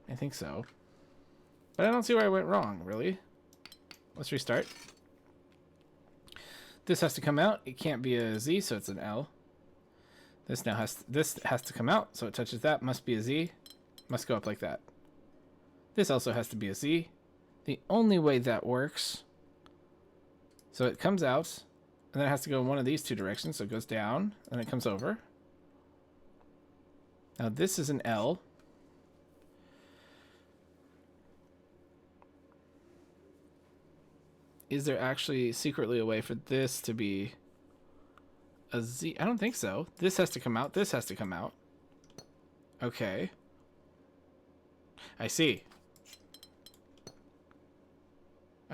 I think so. But I don't see where I went wrong, really. Let's restart. This has to come out. It can't be a Z, so it's an L. This has to come out, so it touches that. Must be a Z. Must go up like that. This also has to be a Z. The only way that works. So it comes out, and then it has to go in one of these two directions. So it goes down, and it comes over. Now this is an L. Is there actually secretly a way for this to be a Z? I don't think so. This has to come out. This has to come out. Okay. I see.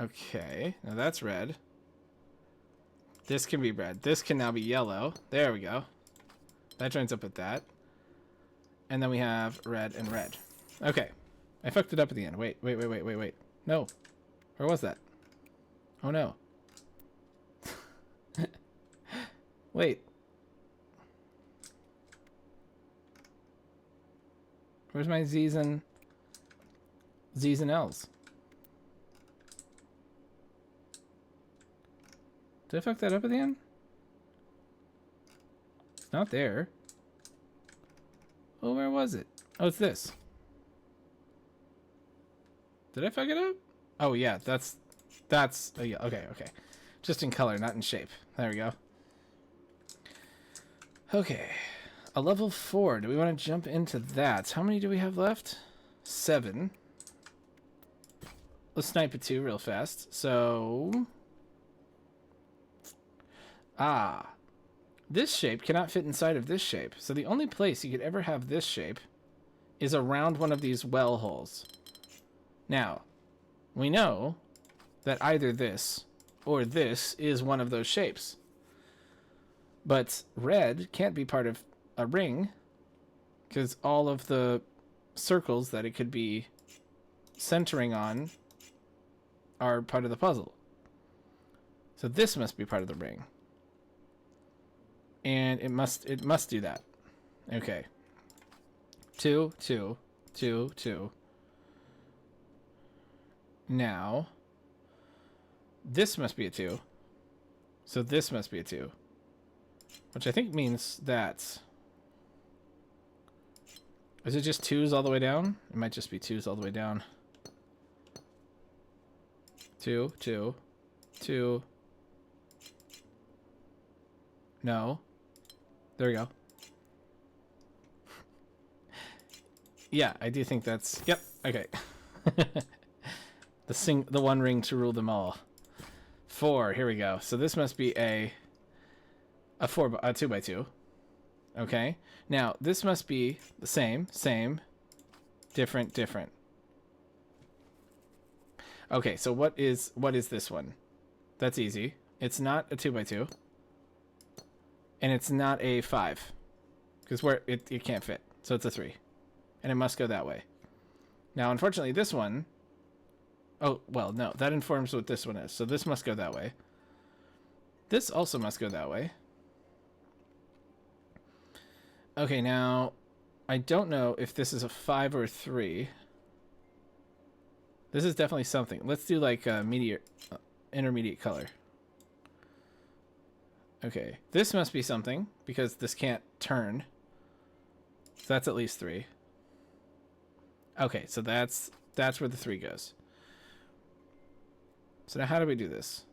Okay. Now that's red. This can be red. This can now be yellow. There we go. That joins up with that. And then we have red and red. Okay. I fucked it up at the end. Wait. No. Where was that? Oh no. Wait. Where's my Z's and L's? Did I fuck that up at the end? It's not there. Oh, where was it? Oh, it's this. Did I fuck it up? Oh yeah, that's yeah, okay. Just in color, not in shape. There we go. Okay. A level 4. Do we want to jump into that? How many do we have left? 7. Let's snipe it 2 real fast. So... this shape cannot fit inside of this shape. So the only place you could ever have this shape is around one of these well holes. Now, we know that either this or this is one of those shapes. But red can't be part of a ring because all of the circles that it could be centering on are part of the puzzle. So this must be part of the ring. And it must do that. Okay. 2, 2, 2, 2. Now, this must be a 2. So this must be a 2. Which I think means that... Is it just 2s all the way down? It might just be 2s all the way down. 2, 2, 2. No. There we go. Yeah, I do think that's... Yep, okay. The one ring to rule them all. 4, here we go. So this must be a 2 by 2. Okay. Now, this must be the same, different. Okay, so what is this one? That's easy. It's not a 2 by 2. And it's not a 5. Because it can't fit. So it's a 3. And it must go that way. Now, unfortunately, this one... Oh, well, no. That informs what this one is. So this must go that way. This also must go that way. Okay, now... I don't know if this is a 5 or a 3. This is definitely something. Let's do, like, a intermediate color. Okay. This must be something, because this can't turn. So that's at least 3. Okay, so that's where the 3 goes. So now how do we do this?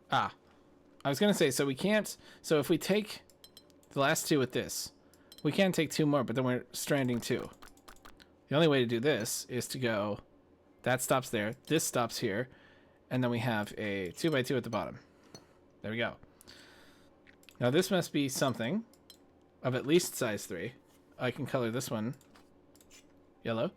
I was going to say, so we can't... So if we take the last 2 with this, we can take 2 more, but then we're stranding 2. The only way to do this is to go... That stops there. This stops here. And then we have a 2 by 2 at the bottom. There we go. Now this must be something of at least size 3. I can color this one yellow.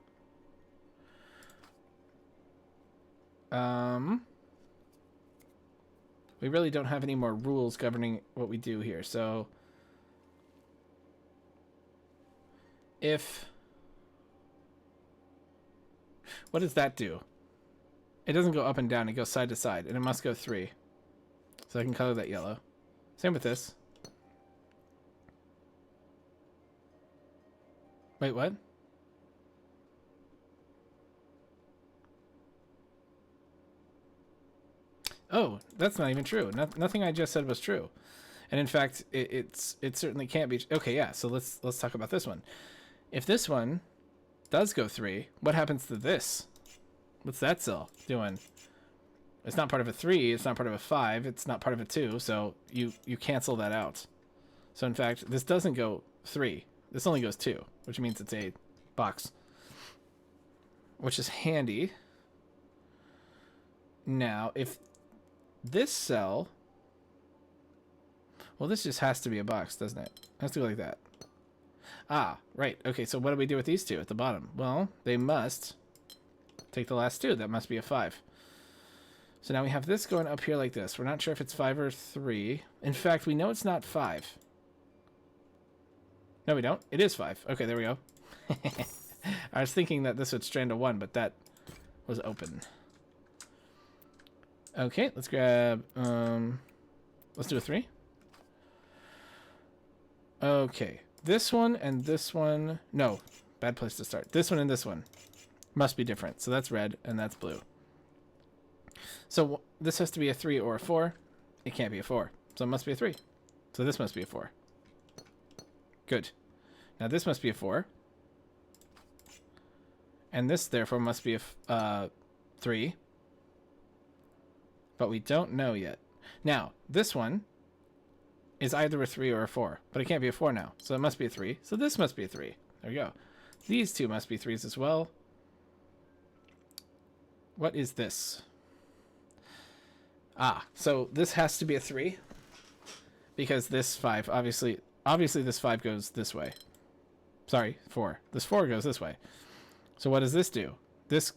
We really don't have any more rules governing what we do here. So if What does that do? It doesn't go up and down. It goes side to side, and it must go 3. So I can color that yellow. Same with this. Wait, what? Oh, that's not even true. Nothing I just said was true. And in fact, it certainly can't be. Okay, yeah. So let's talk about this one. If this one does go 3, what happens to this? What's that cell doing? It's not part of a 3. It's not part of a 5. It's not part of a 2. So you cancel that out. So in fact, this doesn't go 3. This only goes 2, which means it's a box, which is handy. Now, if this cell, well, this just has to be a box, doesn't it? It has to go like that. Ah, right. Okay, so what do we do with these two at the bottom? Well, they must take the last 2. That must be a 5. So now we have this going up here like this. We're not sure if it's 5 or 3. In fact, we know it's not 5. No, we don't. It is 5. Okay, there we go. I was thinking that this would strand a 1, but that was open. Okay, let's grab... let's do a 3. Okay, this one and this one... No, bad place to start. This one and this one must be different. So that's red and that's blue. So this has to be a 3 or a 4. It can't be a 4. So it must be a 3. So this must be a 4. Good. Now this must be a 4. And this, therefore, must be a 3. But we don't know yet. Now, this one is either a 3 or a 4. But it can't be a 4 now. So it must be a 3. So this must be a 3. There we go. These two must be 3s as well. What is this? Ah, so this has to be a 3. Because this 5, obviously this 5 goes this way. Sorry, 4. This 4 goes this way. So what does this do? This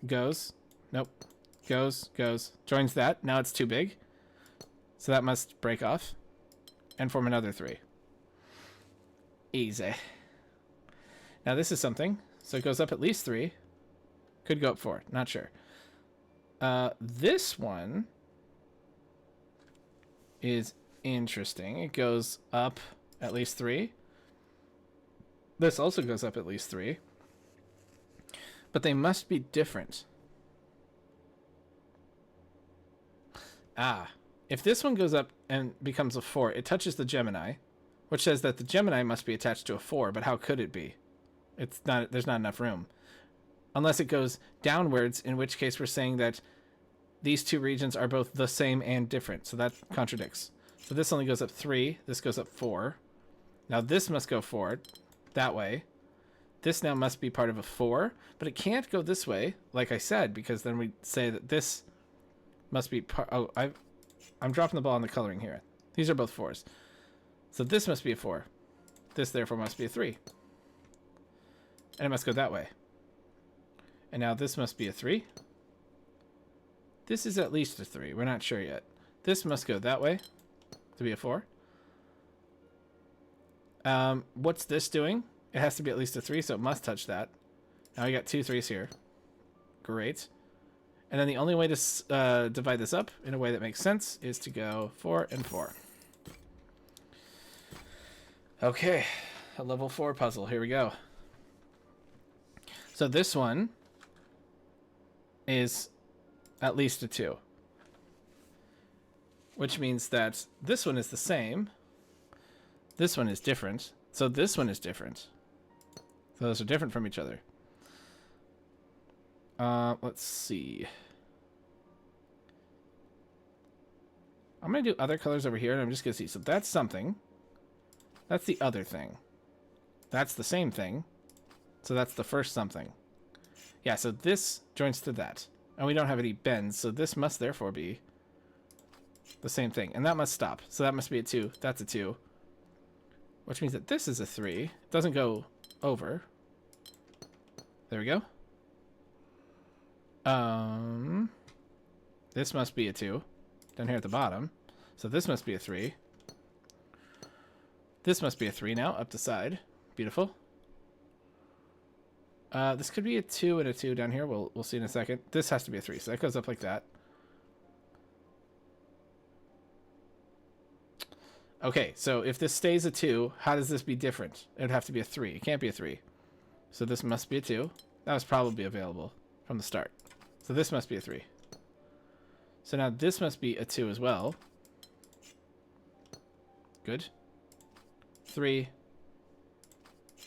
goes. Nope. Goes. Joins that. Now it's too big. So that must break off. And form another 3. Easy. Now this is something. So it goes up at least 3. Could go up 4. Not sure. This one is interesting. It goes up at least 3. This also goes up at least 3. But they must be different. Ah. If this one goes up and becomes a 4, it touches the Gemini, which says that the Gemini must be attached to a 4, but how could it be? It's not. There's not enough room. Unless it goes downwards, in which case we're saying that these two regions are both the same and different. So that contradicts. So this only goes up 3. This goes up 4. Now this must go forward that way. This now must be part of a 4, but it can't go this way, like I said, because then we say that this must be part... Oh, I'm dropping the ball on the coloring here. These are both 4s. So this must be a 4. This, therefore, must be a 3. And it must go that way. And now this must be a 3. This is at least a 3. We're not sure yet. This must go that way to be a 4. What's this doing? It has to be at least a 3, so it must touch that. Now we got 2 3s here. Great. And then the only way to divide this up in a way that makes sense is to go 4 and 4. Okay, a level 4 puzzle. Here we go. So this one is at least a 2. Which means that this one is the same. This one is different. So this one is different. So those are different from each other. Let's see. I'm going to do other colors over here, and I'm just going to see. So that's something. That's the other thing. That's the same thing. So that's the first something. Yeah, so this joins to that. And we don't have any bends, so this must therefore be the same thing. And that must stop. So that must be a 2. That's a 2. Which means that this is a 3. It doesn't go over. There we go. This must be a 2 down here at the bottom. So this must be a 3. This must be a 3 now, up the side. Beautiful. This could be a 2 and a 2 down here. We'll see in a second. This has to be a 3, so that goes up like that. Okay, so if this stays a 2, how does this be different? It would have to be a 3. It can't be a 3. So this must be a 2. That was probably available from the start. So this must be a 3. So now this must be a 2 as well. Good. 3,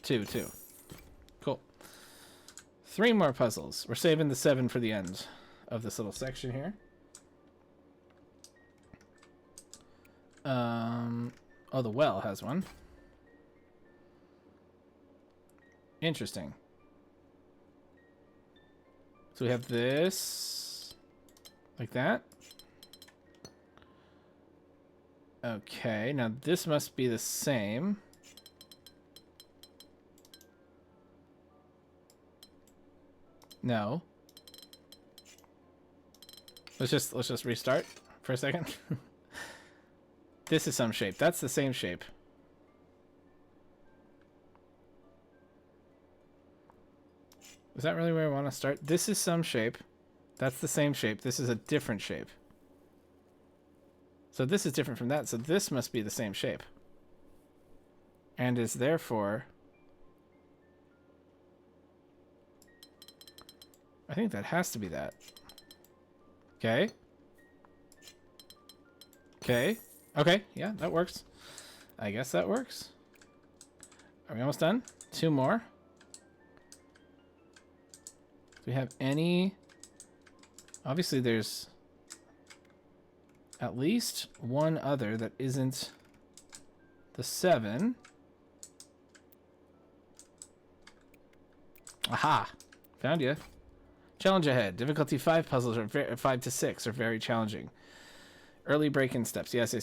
2, 2. Cool. 3 more puzzles. We're saving the 7 for the end of this little section here. Oh, the well has one. Interesting. So we have this like that. Okay, now this must be the same. No. Let's just restart for a second. This is some shape. That's the same shape. Is that really where I want to start? This is some shape. That's the same shape. This is a different shape. So this is different from that. So this must be the same shape. And is therefore... I think that has to be that. Okay. Okay. Okay, yeah, that works. I guess that works. Are we almost done? 2 more. Do we have any... Obviously, there's at least one other that isn't the 7. Aha! Found you. Challenge ahead. Difficulty 5 puzzles are 5 to 6 are very challenging. Early break-in steps. Yes.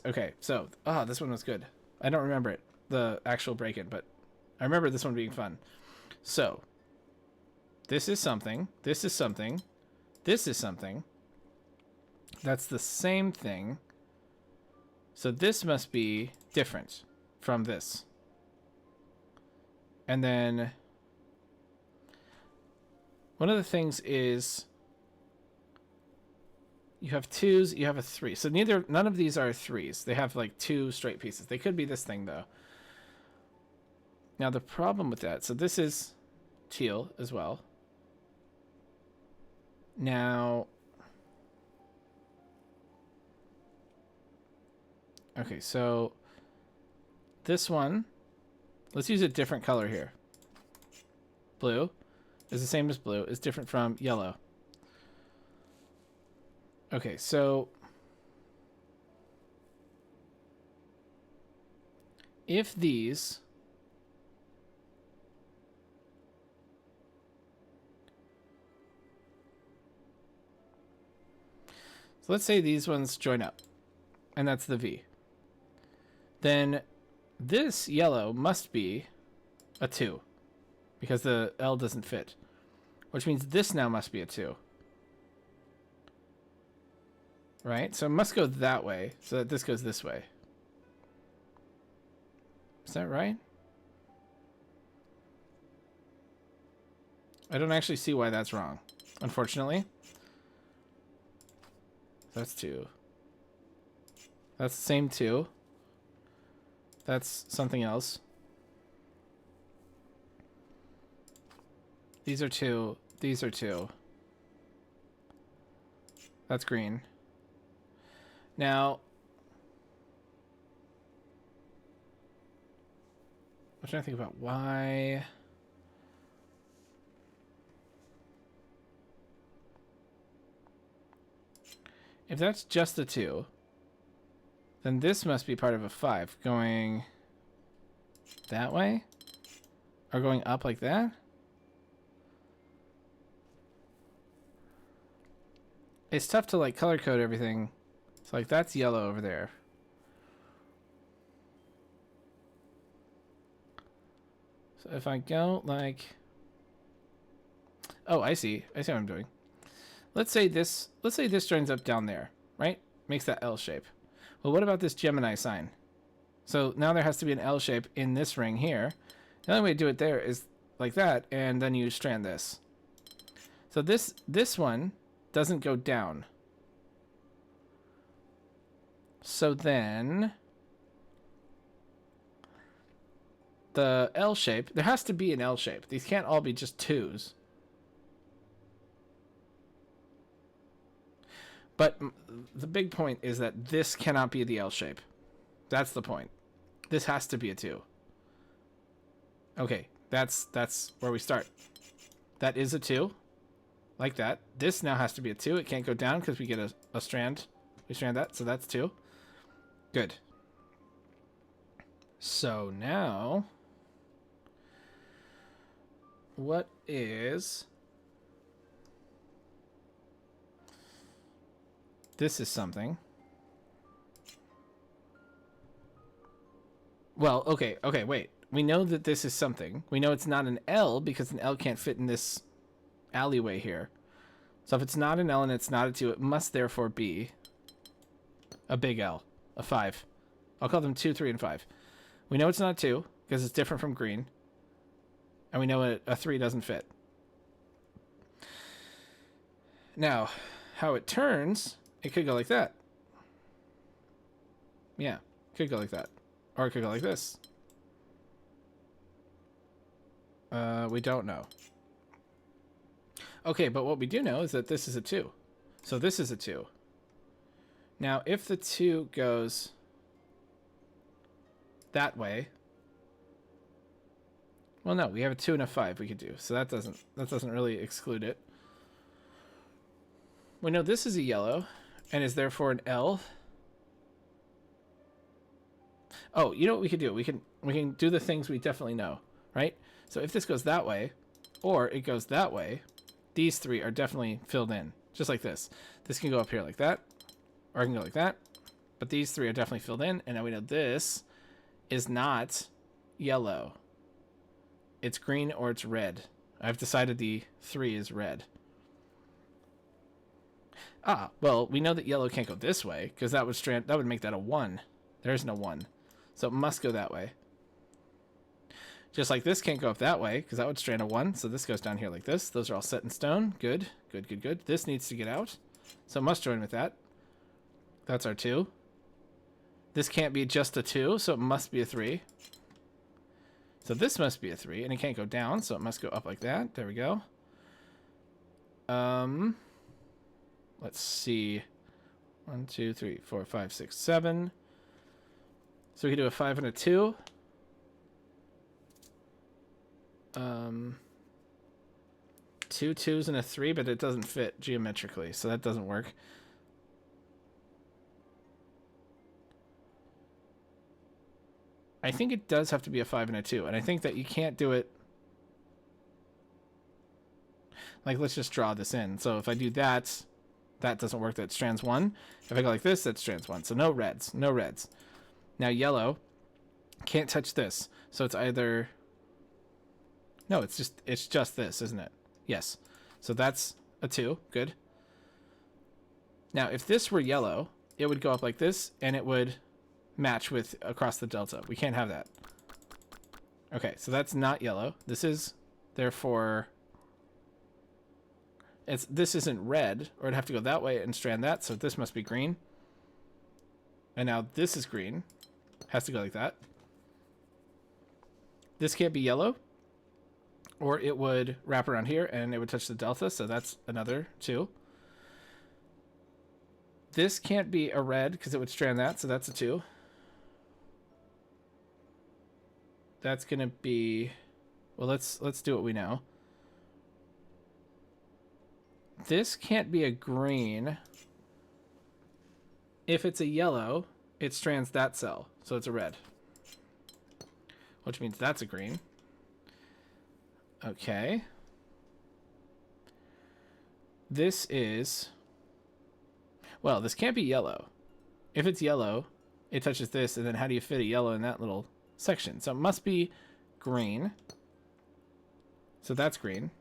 Okay, so, this one was good. I don't remember it, the actual break-in, but I remember this one being fun. So, this is something. This is something. This is something. That's the same thing. So this must be different from this. And then one of the things is you have 2s, you have a 3. So none of these are 3s. They have like 2 straight pieces. They could be this thing though. Now the problem with that, so this is teal as well. Now, okay, so this one, let's use a different color here. Blue is the same as blue, is different from yellow. Okay, so if these so let's say these ones join up, and that's the V. Then this yellow must be a 2, because the L doesn't fit. Which means this now must be a 2. Right? So it must go that way, so that this goes this way. Is that right? I don't actually see why that's wrong, unfortunately. That's 2. That's the same 2. That's something else. These are 2. These are 2. That's green. Now, I'm trying to think about why. If that's just a 2, then this must be part of a 5 going that way? Or going up like that? It's tough to like color code everything. So like that's yellow over there. So if I go like, oh, I see what I'm doing. Let's say this joins up down there, right? Makes that L shape. Well, what about this Gemini sign? So now there has to be an L shape in this ring here. The only way to do it there is like that, and then you strand this. So this one doesn't go down. So then the L shape, there has to be an L shape. These can't all be just 2s. But the big point is that this cannot be the L shape. That's the point. This has to be a 2. Okay, that's where we start. That is a 2. Like that. This now has to be a 2. It can't go down because we get a strand. We strand that, so that's 2. Good. So now, what is... This is something. Well, okay, wait. We know that this is something. We know it's not an L because an L can't fit in this alleyway here. So if it's not an L and it's not a 2, it must therefore be a big L, a 5. I'll call them 2, 3, and 5. We know it's not a 2 because it's different from green. And we know a 3 doesn't fit. Now, how it turns, it could go like that. Yeah, could go like that. Or it could go like this. We don't know. Okay, but what we do know is that this is a 2. So this is a 2. Now, if the 2 goes that way... Well, no, we have a 2 and a 5 we could do. So that doesn't really exclude it. We know this is a yellow and is therefore an L. Oh, you know what we could do? We can do the things we definitely know, right? So if this goes that way, or it goes that way, these 3 are definitely filled in, just like this. This can go up here like that, or I can go like that, but these 3 are definitely filled in, and now we know this is not yellow. It's green or it's red. I've decided the 3 is red. Ah, well, we know that yellow can't go this way, because that would make that a 1. There's no 1. So it must go that way. Just like this can't go up that way, because that would strand a 1. So this goes down here like this. Those are all set in stone. Good, good, good, good. This needs to get out. So it must join with that. That's our 2. This can't be just a 2, so it must be a 3. So this must be a 3, and it can't go down, so it must go up like that. There we go. Let's see. 1, 2, 3, 4, 5, 6, 7. So we can do a 5 and a 2. 2 2s and a 3, but it doesn't fit geometrically, so that doesn't work. I think it does have to be a 5 and a 2, and I think that you can't do it. Like, let's just draw this in. So if I do that, that doesn't work. That strands 1. If I go like this, that strands 1. So no reds, no reds. Now yellow can't touch this, so it's either. No, it's just this, isn't it? Yes. So that's a 2. Good. Now, if this were yellow, it would go up like this, and it would match with across the delta. We can't have that. Okay, so that's not yellow. This is, therefore, this isn't red, or it'd have to go that way and strand that, so this must be green. And now this is green. Has to go like that. This can't be yellow, or it would wrap around here and it would touch the delta, so that's another 2. This can't be a red because it would strand that, so that's a 2. That's gonna be, well, let's do what we know. This can't be a green. If it's a yellow, it strands that cell, so it's a red, which means that's a green. Okay. This is, well, this can't be yellow. If it's yellow, it touches this, and then how do you fit a yellow in that little section? So it must be green. So that's green.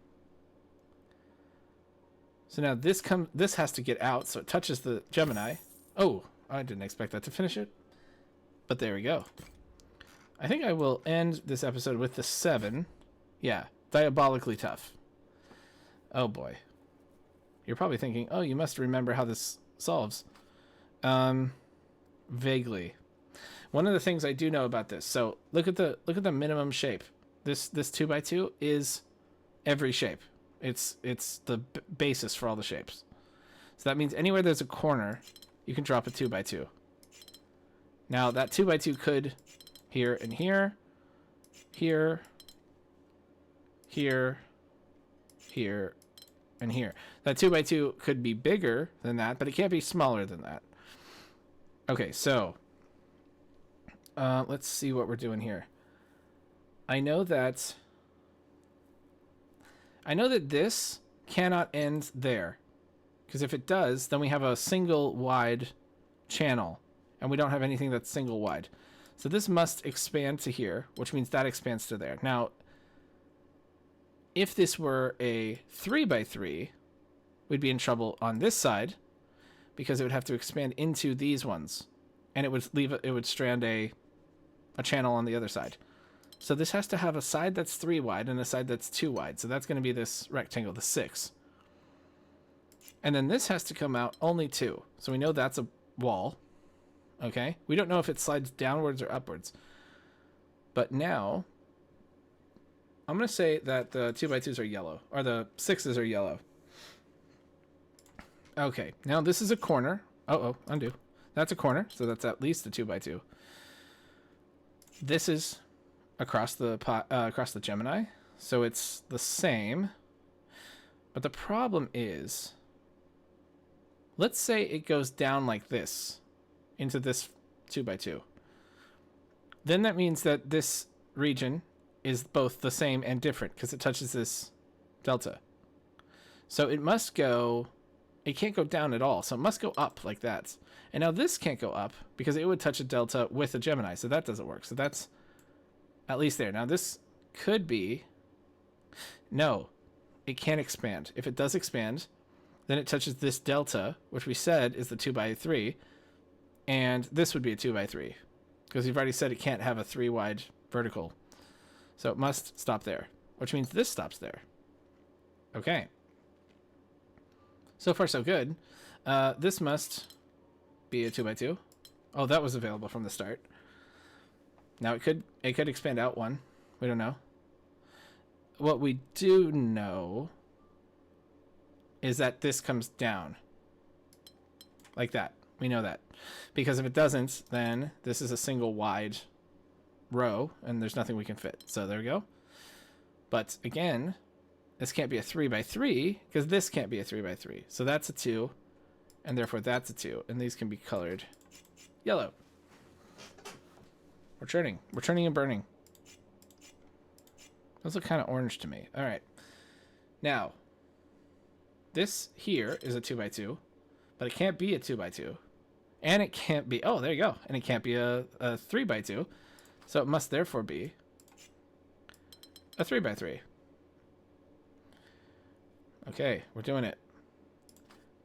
So now this has to get out, so it touches the Gemini. Oh, I didn't expect that to finish it. But there we go. I think I will end this episode with the 7. Yeah. Diabolically tough. Oh boy. You're probably thinking, oh, you must remember how this solves. Vaguely. One of the things I do know about this. So look at the minimum shape. This 2x2 is every shape. It's the basis for all the shapes. So that means anywhere there's a corner, you can drop a 2x2. Now that 2x2 could here and here, here, here, here, and here. That 2x2 could be bigger than that, but it can't be smaller than that. Okay, so let's see what we're doing here. I know that this cannot end there, because if it does, then we have a single wide channel, and we don't have anything that's single wide. So this must expand to here, which means that expands to there. Now, if this were a 3x3, we'd be in trouble on this side, because it would have to expand into these ones, and it would strand a channel on the other side. So this has to have a side that's 3 wide and a side that's 2 wide. So that's going to be this rectangle, the 6. And then this has to come out only 2. So we know that's a wall. Okay? We don't know if it slides downwards or upwards. But now, I'm going to say that the 2x2s are yellow, or the 6s are yellow. Okay, now this is a corner. Oh, undo. That's a corner, so that's at least a 2x2. This is across the Gemini, so it's the same. But the problem is, let's say it goes down like this into this 2x2. Then that means that this region is both the same and different because it touches this delta. So it must go, it can't go down at all. So it must go up like that. And now this can't go up because it would touch a delta with a Gemini. So that doesn't work. So that's at least there. Now this could be, no, it can't expand. If it does expand, then it touches this delta, which we said is the 2x3. And this would be a 2x3 because we've already said it can't have a 3 wide vertical. So it must stop there, which means this stops there. Okay. So far, so good. This must be a 2x2. Oh, that was available from the start. Now it could expand out 1. We don't know. What we do know is that this comes down like that. We know that because if it doesn't, then this is a single wide row and there's nothing we can fit. So there we go. But again, this can't be a 3x3 because this can't be a 3x3. So that's a 2 and therefore that's a 2. And these can be colored yellow. We're turning and burning. Those look kind of orange to me. All right. Now, this here is a 2x2, but it can't be a 2x2. And it can't be, oh, there you go. And it can't be a 3x2. So it must therefore be a 3x3. Okay, we're doing it.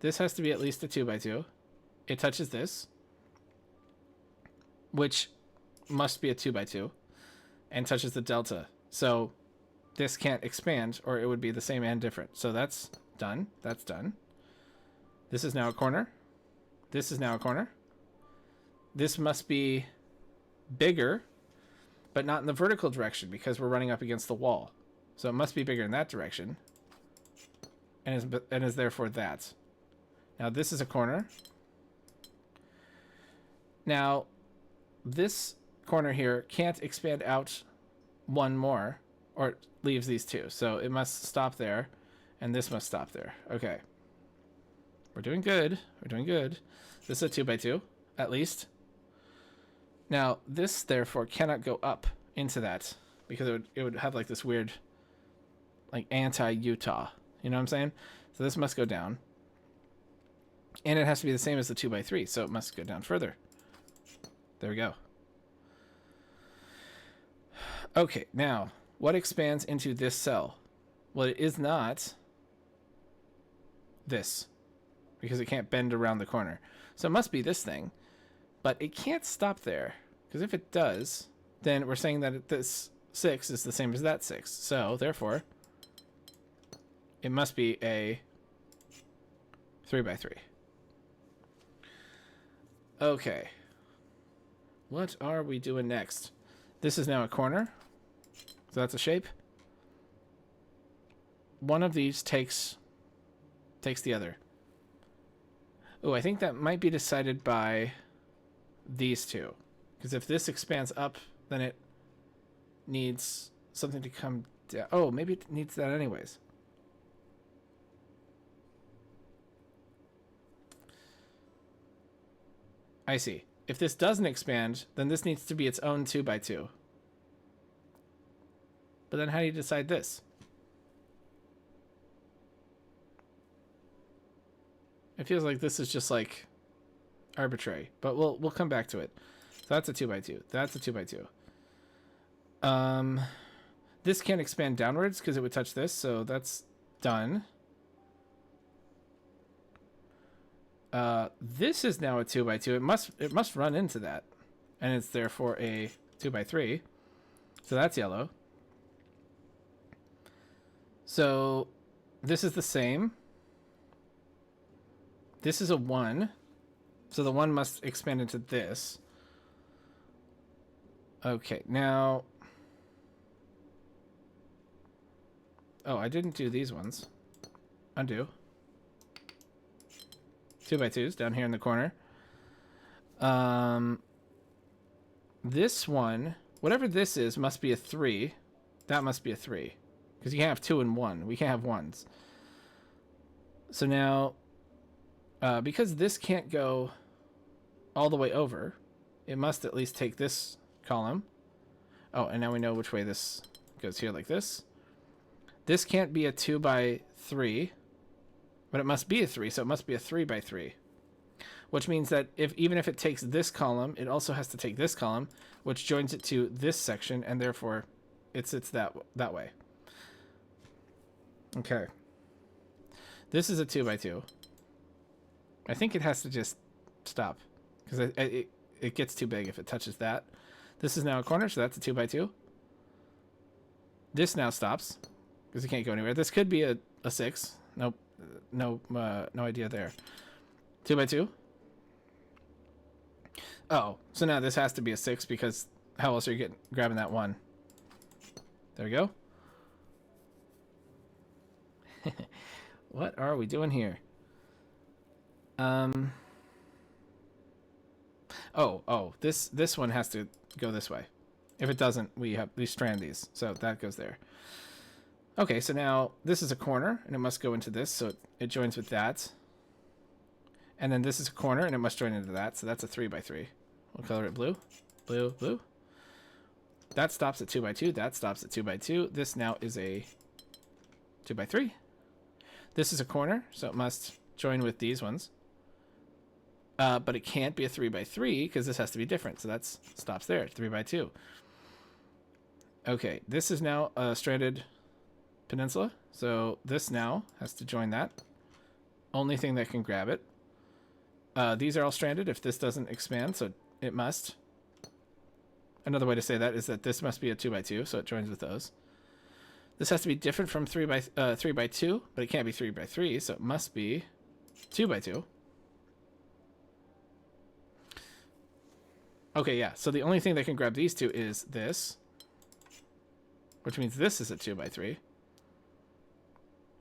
This has to be at least a 2x2. It touches this, which must be a 2x2, and touches the delta. So this can't expand, or it would be the same and different. So that's done. That's done. This is now a corner. This is now a corner. This must be bigger, but not in the vertical direction because we're running up against the wall. So it must be bigger in that direction, and is therefore that. Now this is a corner. Now this corner here can't expand out 1 more, or it leaves these 2. So it must stop there, and this must stop there. Okay. We're doing good. We're doing good. This is a 2x2, at least. Now, this, therefore, cannot go up into that, because it would have, like, this weird, like, anti-Utah. You know what I'm saying? So this must go down. And it has to be the same as the 2x3, so it must go down further. There we go. Okay, now, what expands into this cell? Well, it is not this, because it can't bend around the corner. So it must be this thing, but it can't stop there, because if it does, then we're saying that this 6 is the same as that 6. So, therefore, it must be a 3x3. Okay. What are we doing next? This is now a corner. So that's a shape. One of these takes the other. Oh, I think that might be decided by these two. Because if this expands up, then it needs something to come down. Oh, maybe it needs that anyways. I see. If this doesn't expand, then this needs to be its own 2x2. But then how do you decide this? It feels like this is just like arbitrary, but we'll come back to it. So that's a 2x2. That's a 2x2. This can't expand downwards because it would touch this, so that's done. This is now a 2x2. It must run into that, and it's therefore a 2x3. So that's yellow. So this is the same. This is a 1. So the 1 must expand into this. Okay, now... Oh, I didn't do these ones. Undo. 2x2s down here in the corner. This one, whatever this is, must be a 3. That must be a 3. Because you can't have 2 and 1. We can't have 1s. So now... because this can't go all the way over, it must at least take this column. Oh, and now we know which way this goes here, like this. This can't be a 2x3, but it must be a 3, so it must be a 3x3. Which means that even if it takes this column, it also has to take this column, which joins it to this section, and therefore it sits that way. Okay. This is a 2x2. I think it has to just stop because it gets too big if it touches that. This is now a corner, so that's a 2x2. This now stops because it can't go anywhere. This could be a 6. Nope, no idea there. 2x2. Oh, so now this has to be a 6 because how else are you grabbing that 1? There we go. What are we doing here? This one has to go this way. If it doesn't, we strand these, so that goes there. Okay, so now this is a corner, and it must go into this, so it joins with that. And then this is a corner, and it must join into that, so that's a 3x3. We'll color it blue, blue, blue. That stops at 2x2. That stops at 2x2. This now is a 2x3. This is a corner, so it must join with these ones. But it can't be a 3x3 because this has to be different. So that stops there, 3x2. Okay, this is now a stranded peninsula. So this now has to join that. Only thing that can grab it. These are all stranded if this doesn't expand, so it must. Another way to say that is that this must be a 2x2, so it joins with those. This has to be different from 3x2, but it can't be 3x3, so it must be 2x2. Okay, yeah, so the only thing that can grab these two is this, which means this is a 2x3.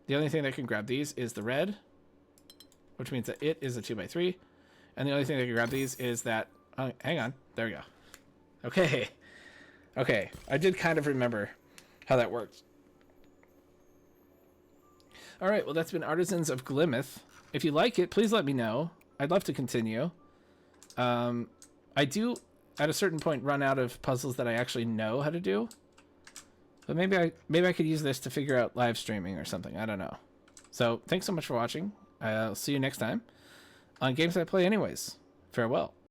The only thing that can grab these is the red, which means that it is a 2x3. And the only thing that can grab these is that... Oh, hang on. There we go. Okay. Okay. I did kind of remember how that works. All right. Well, that's been Artisans of Glimmith. If you like it, please let me know. I'd love to continue. I do, at a certain point, run out of puzzles that I actually know how to do. But maybe I could use this to figure out live streaming or something. I don't know. So thanks so much for watching. I'll see you next time on Games I Play Anyways. Farewell.